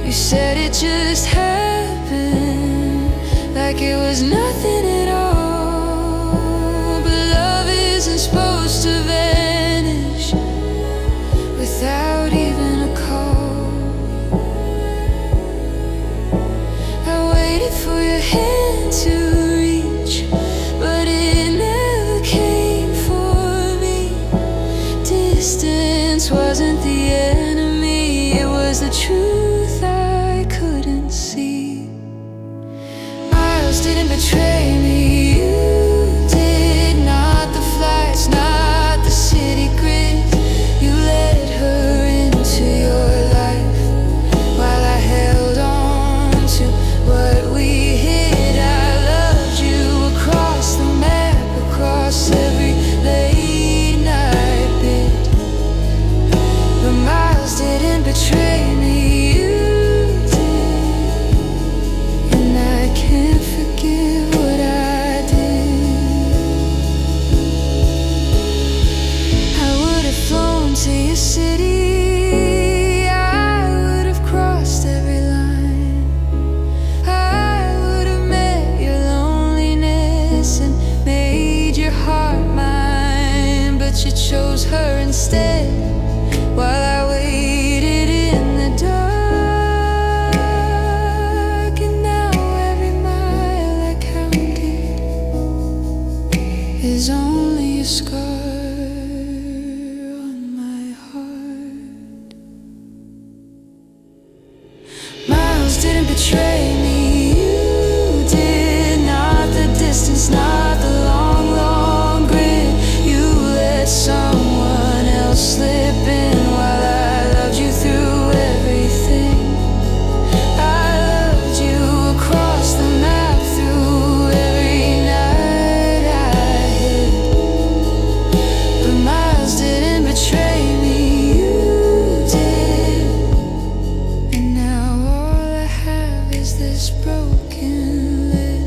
You said it just happened, like it was nothing at all. But love isn't supposed to vanish without even a call. I waited for your hand to reach, but it never came for me. Distance wasn't the enemy, it was the truth I couldn't see. Miles didn't betray me, you did. Not the flights, not the city grid. You let her into your life while I held on to what we hid. I loved you across the map, across every late night bit. is only a scar on my heart. Miles didn't betray me, you did. Not the distance, not the long, long grid. You let someone else slip in while I loved you through everything. I loved you across the map, through every night I hid. But Miles didn't betray me, you did. And now all I have is this broken lid.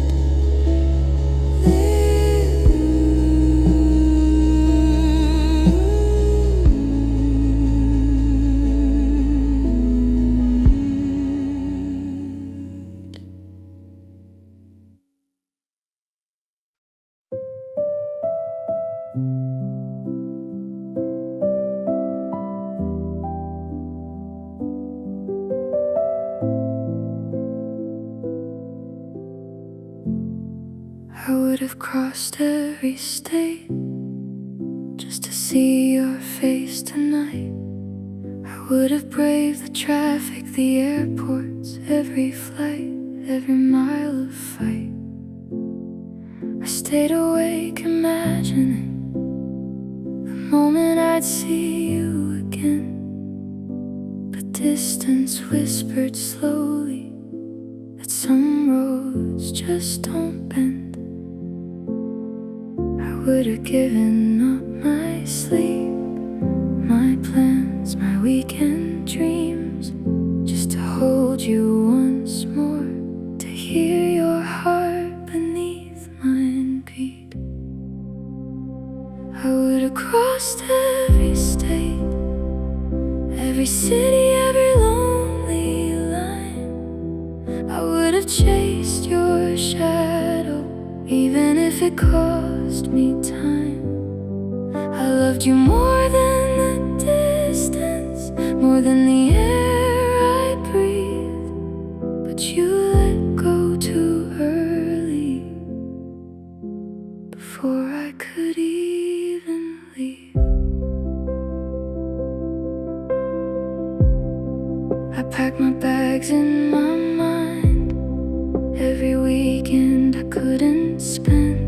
I would have crossed every state just to see your face tonight. I would have braved the traffic, the airports, every flight, every mile of fight. I stayed awake imagining the moment I'd see you again. But distance whispered slowly that some roads just don't bend. I would have given up my sleep, my plans, my weekend dreams, just to hold you once more, to hear your heart beneath mine beat. I would have crossed every state, every city, every lonely line. I would have chased your shadow, even if it cost me time. I loved you more than the distance, more than the air I breathe. But you let go too early, before I could even leave. I packed my bags in my mind, every weekend I couldn't spend.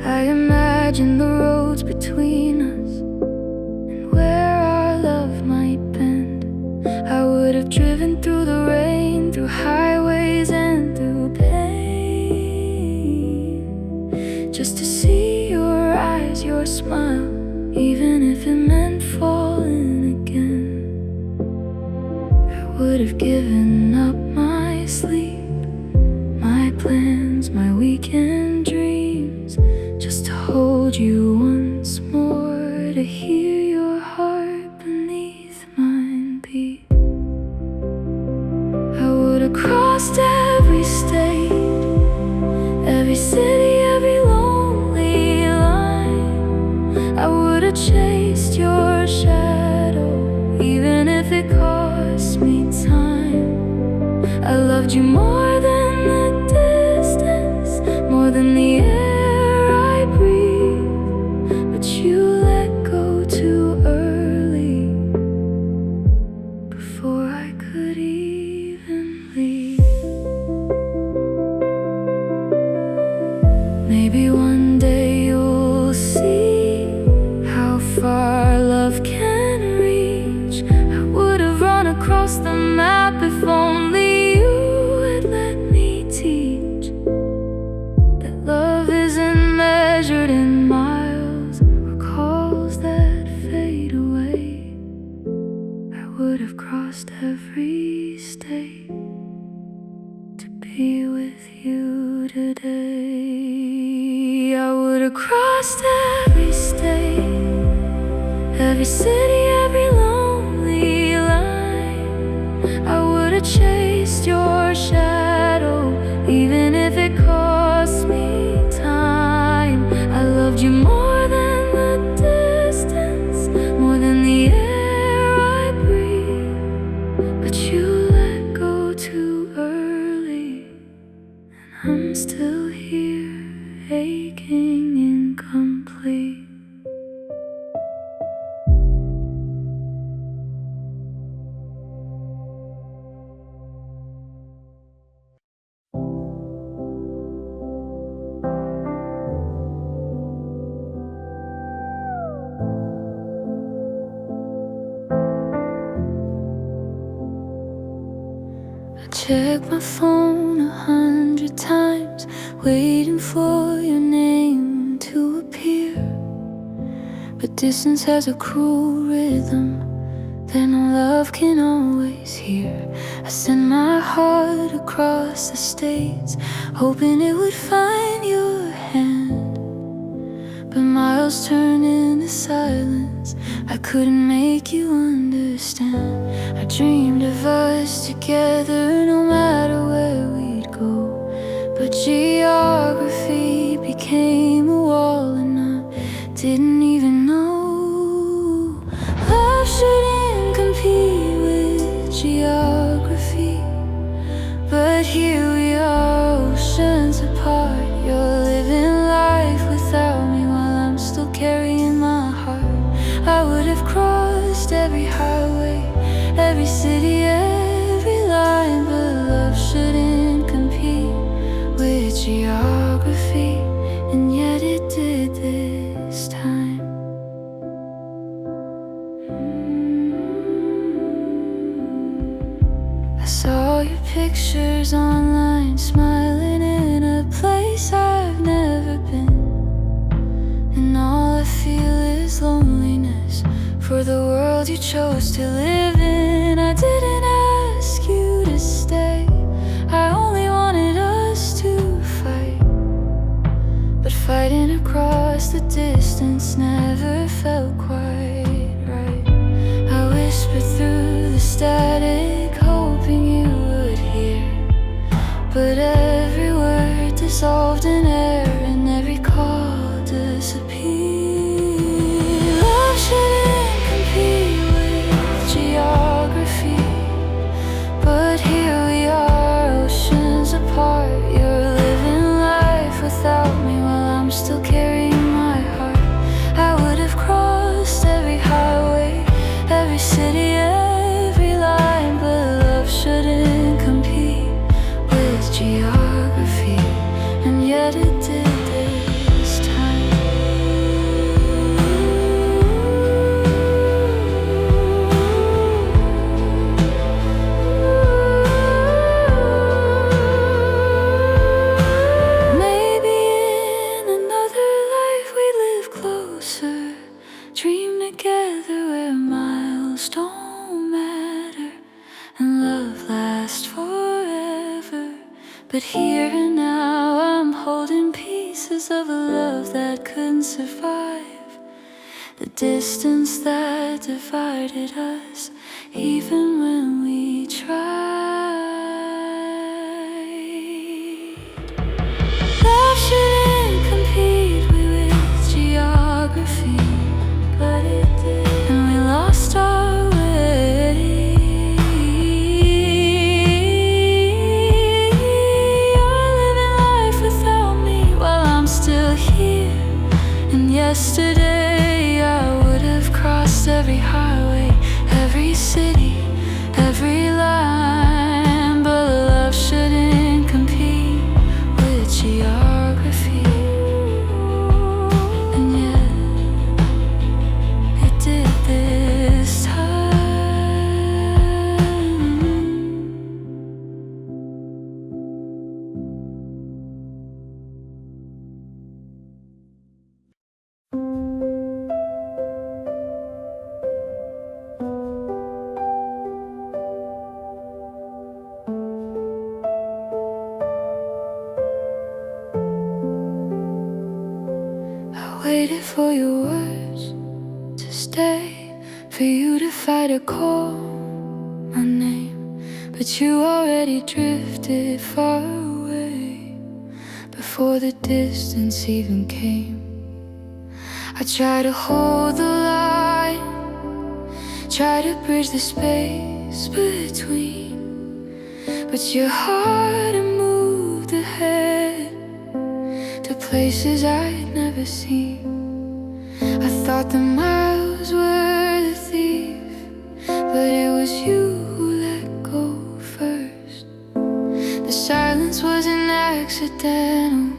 I imagined the roads between us and where our love might bend. I would have driven through the rain, through highways and through pain, just to see your eyes, your smile, even if it meant falling again. I would have given up my sleep, my plans, my weekend dreams, just to hold you once more, to hear your heart beneath mine beat. I would have crossed every state, every city, every lonely line. I would have chased your shadow, even if it cost me time. I loved you more than the distance, more than the air I breathe. But you let go too early, before I could even leave. Maybe one day you'll see how far love can reach. I would have run across the map if only you had let me teach that love isn't measured in miles or calls that fade away. I would have crossed every state to be with you today. I would have crossed every state, every city, every lonely line. I would have chased your shadow, even if it cost me time. I loved you more than the distance, more than the air I breathe. But you let go too early, and I'm still here aching incomplete. I check my phone 100 times, waiting for your name to appear. But distance has a cruel rhythm that no love can always hear. I send my heart across the states, hoping it would find your hand. But miles turn into silence, I couldn't make you understand. I dreamed of us together no matter where we'd go. But geography became a wall and I didn't even know. Love shouldn't compete with geography, but here we are, oceans apart. You're living life without me while I'm still carrying my heart. I would have crossed every highway, every city, every line, but love shouldn't compete with geography, and yet it did this time. I saw your pictures online, smiling in a place I've never been, and all I feel is loneliness for the world you chose to live in. I didn't ask you to stay, I only wanted us to fight. But fighting across the distance never felt quite right. I whispered through the static, hoping you would hear, but every word dissolved in air and every call disappeared. Love shouldn't compete with geography, but here we are, oceans apart. You're living life without me while I'm still carrying my heart. I would have crossed every highway, every city, every line, but love shouldn't compete with geography, and yet it did this time. Maybe in another life we live closer, dream together where miles don't matter, and love lasts forever. But here and now I'm holding pieces of a love that couldn't survive the distance that divided us, even when we tried. Love shouldn't compete with geography, but it did, and we lost our way. You're living life without me while I'm still here, and yesterday I would have crossed every highway, every city, every line, but love shouldn't compete with geography, and yet it did this time. I waited for your words to stay, for you to fight or call my name, but you already drifted far away before the distance even came. I try to hold the line, try to bridge the space between, but your heart moved ahead to places I'd never seen. I thought the miles were the thief, but it was you who let go first. The silence wasn't accidental,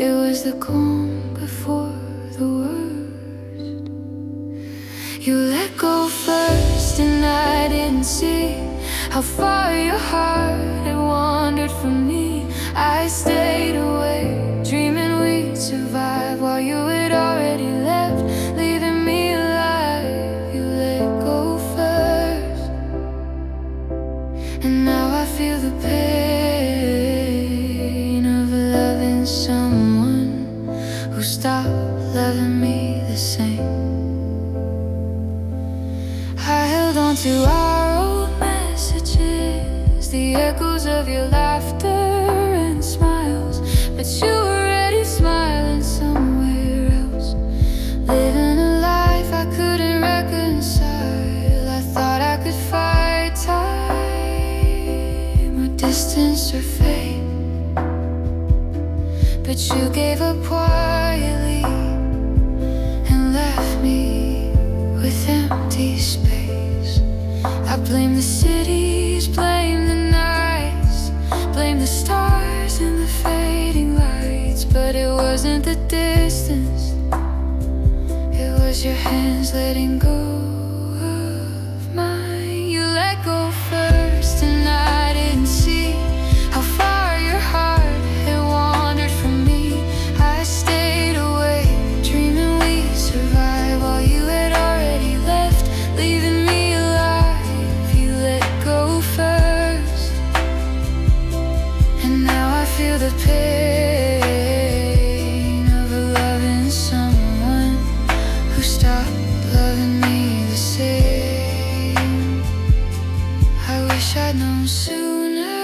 it was the calm before the worst. You let go first and I didn't see how far your heart had wandered from me. I stayed away, dreaming we'd survive while you had already left, leaving me alive. You let go first, and now I feel the pain of loving someone who stopped loving me the same. I held on to our old messages, the echoes of your laughter and smiles, but you were already smiling somewhere else, living a life I couldn't reconcile. I thought I could fight time or distance or fate, but you gave up quietly and left me with empty space. I blame the cities, blame the nights, blame the stars and the fading lights, but it wasn't the distance, it was your hands letting go of mine. You let go first and I didn't see how far your heart had wandered from me. I stayed away, dreaming we'd survive while you had already left, leaving me alive. You let go first, and now I feel the pain of loving someone who stopped loving me the same. I wish I'd known sooner,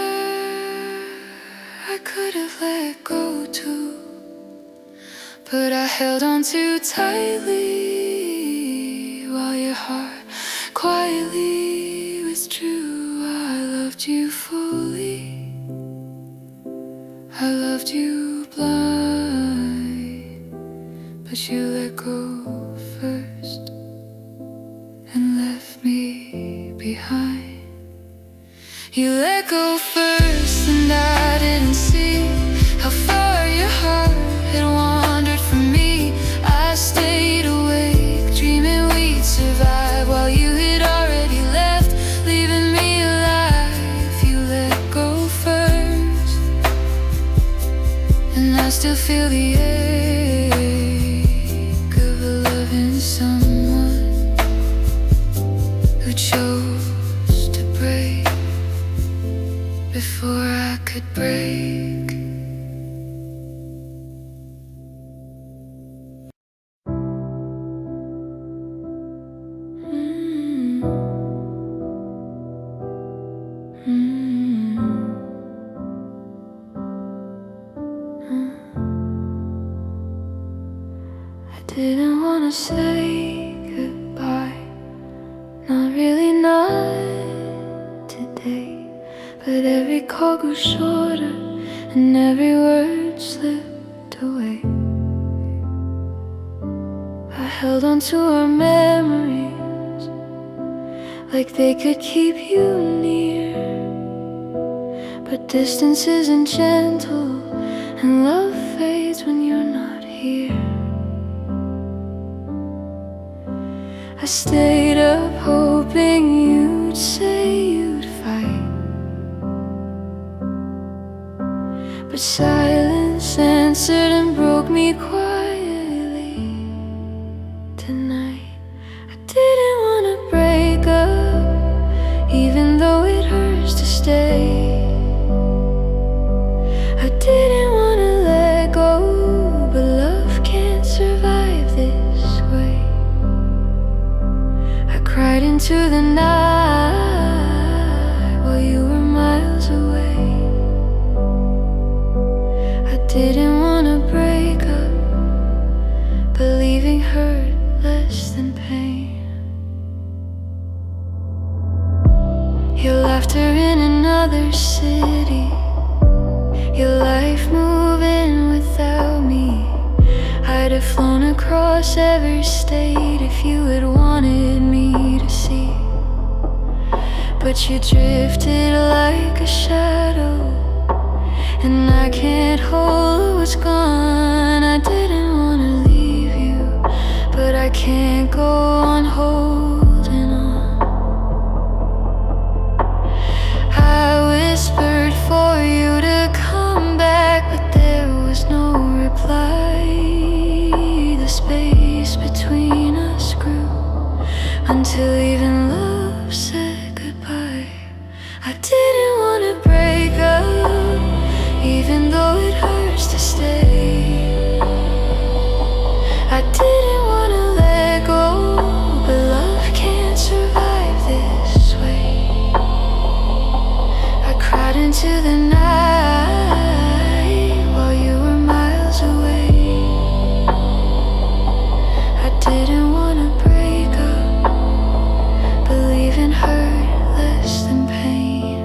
I could have let go too, but I held on too tightly while your heart quietly withdrew. I loved you fully, I loved you blind, but you let go first and left me behind. You let go first and I didn't see how far your heart had wandered from me. I stayed awake, dreaming we'd survive while you had already left, leaving me alive. You let go first, and I still feel the ache of loving someone who chose to break before I could break. I didn't want to say goodbye, not really, not today, but every call grew shorter and every word slipped away. I held on to our memories like they could keep you near, but distance isn't gentle and love fades when you're not here. I stayed up hoping you'd say you'd fight, but silence answered and broke me quietly tonight. I didn't want to break up, even though it hurts to stay. I didn't want to let go, but love can't survive this way. I cried into the night while you were miles away. I didn't want to break up, but leaving hurt less than pain. Your laughter in another city, your life moving without me. have flown across every state if you had wanted me to see. But you drifted like a shadow, and I can't hold what's gone. I didn't wanna leave you, but I can't go on holding on. I whispered for you to come back, but there was no reply. The space between us grew until even love said goodbye. I didn't wanna break up, even though it hurts to stay. I didn't wanna let go, but love can't survive this way. I cried into the night while you were miles away. I didn't wanna break up, believing hurt less than pain.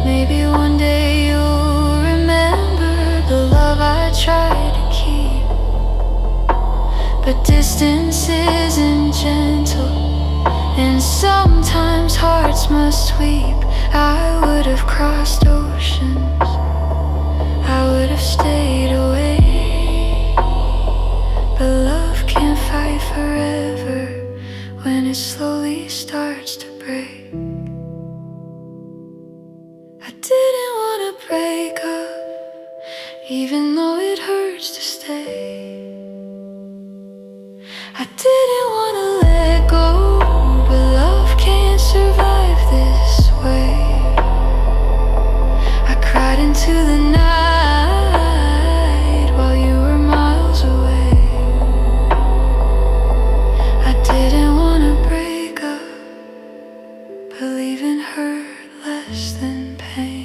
Maybe one day you'll remember the love I tried to keep, but distance isn't gentle, and sometimes hearts must weep. I would have crossed oceans, I would have stayed away, but love can't fight forever when it slowly starts to break. I didn't wanna break up, even though it hurts to stay. I didn't wanna let go, but love can't survive this way. I cried into the night while you were miles away. I didn't wanna break up, believing hurt less than pain.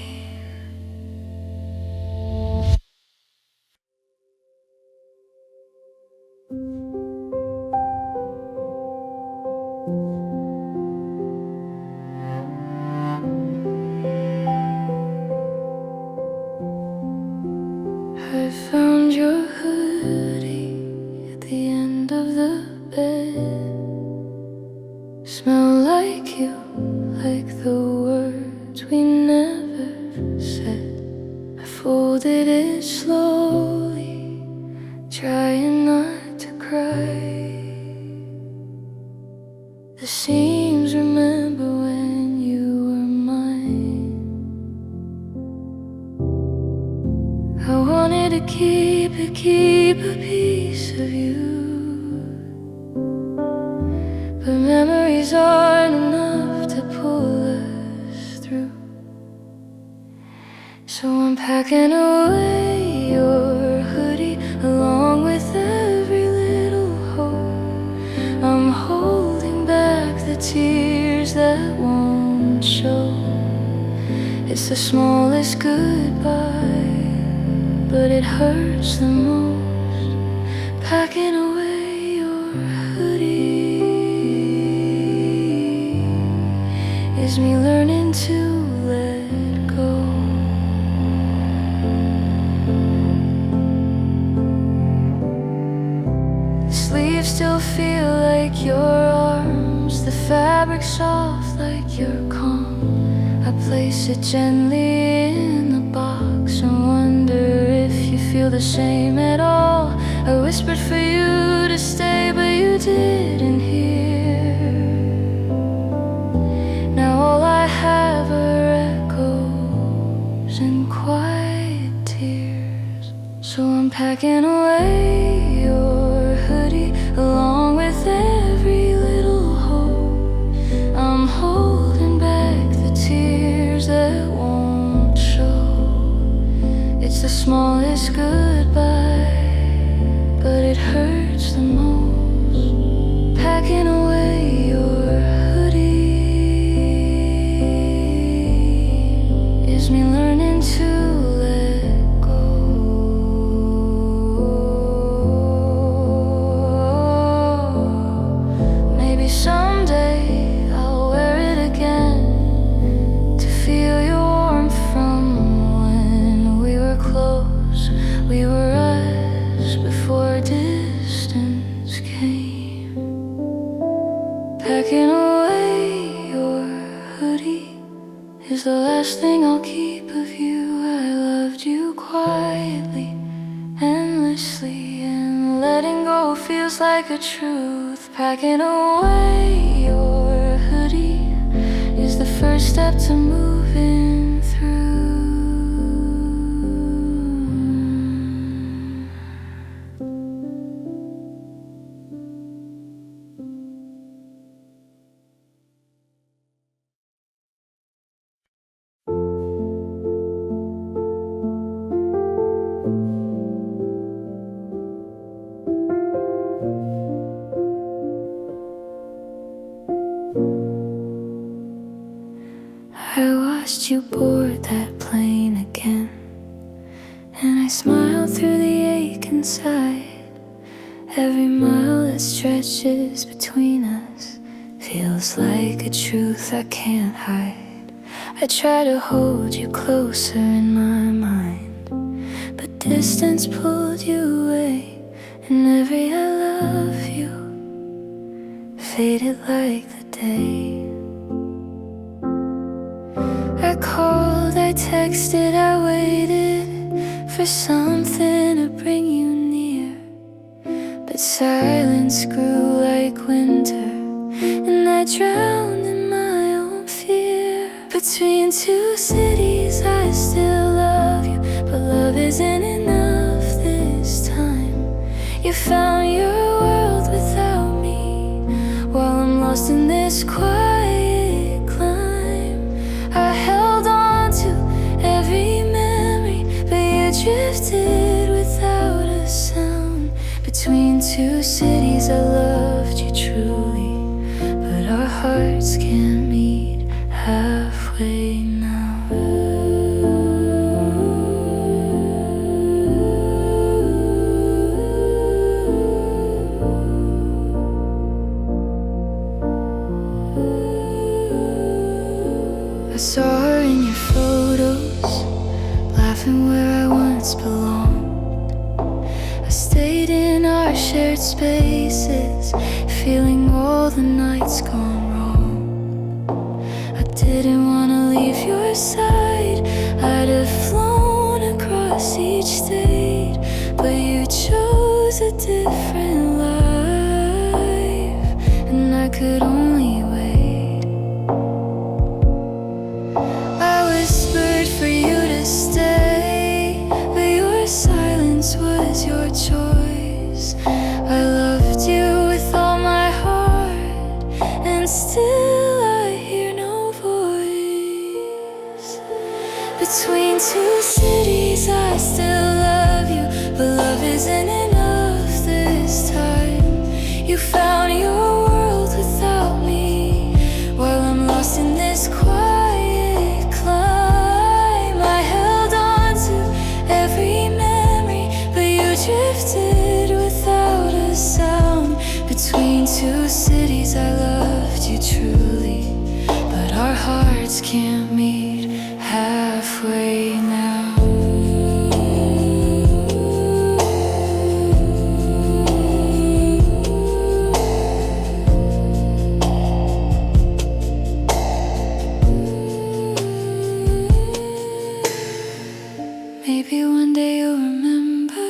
I found your hoodie at the end of the bed. Smell like you, like the words we never said. I folded it slowly, trying not to cry. The seams remember when you were mine. I wanted to keep a piece of you, but memories aren't enough to pull us through. So I'm packing away your hoodie along with every little hope. I'm holding back the tears that won't show. It's the smallest goodbye, but it hurts the most. Packing away your hoodie is me learning to let go. The sleeves still feel like your arms, the fabric soft like your calm. I place it gently in the box and wonder if you feel the same at all. I whispered for you to stay, but you didn't hear. Now all I have are echoes and quiet tears. So I'm packing away your hoodie along with every little hope. I'm holding back the tears that won't show. It's the smallest goodbye, but it hurts the most. Packing away your hoodie is me learning to let go. Maybe someday I'll wear it again to feel your warmth from when we were close. We were quietly, endlessly, and letting go feels like a truth. Packing away your hoodie is the first step to moving through. I watched you board that plane again, and I smiled through the ache inside. Every mile that stretches between us feels like a truth I can't hide. I try to hold you closer in my mind, but distance pulled you away, and every I love you faded like the day. I called, I texted, I waited for something to bring you near, but silence grew like winter, and I drowned in my own fear. Between two cities I still love you, but love isn't enough this time. You found your world without me, while I'm lost in this quiet climb. I held on to every memory, but you drifted without a sound. Between two cities I loved you truly, but our hearts can't meet halfway now. I saw her in your photos, laughing where I once belonged. I stayed in our shared spaces, feeling all the nights gone wrong. I didn't wanna leave your side, I'd have flown across each state, but you chose a different life, and I could only wait. I whispered for you to stay, but your silence was your choice. I loved you with all my heart, and still I hear no voice. Between two cities I still love you, but love isn't enough this time. You found your world without me, while I'm lost in this quiet climb. I held on to every memory, but you drifted without a sound. Between two cities I loved you truly, but our hearts can't meet halfway now. Maybe one day you'll remember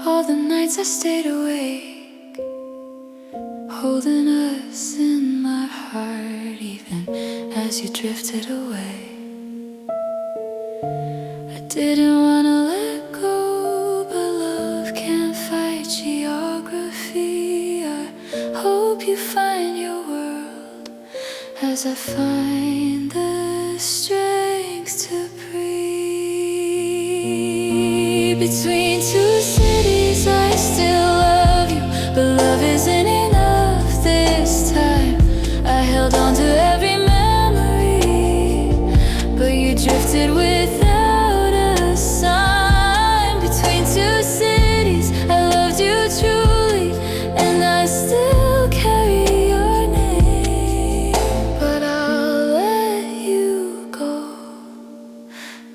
all the nights I stayed awake, holding us in my heart, even as you drifted away. I didn't wanna let go, but love can't fight geography. I hope you find your world as I find the strength to breathe. Between two cities I still love you, but love isn't enough this time. I held on to every memory, but you drifted without a sign. Between two cities I loved you truly, and I still carry your name, but I'll let you go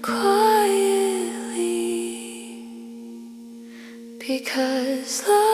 quietly, because love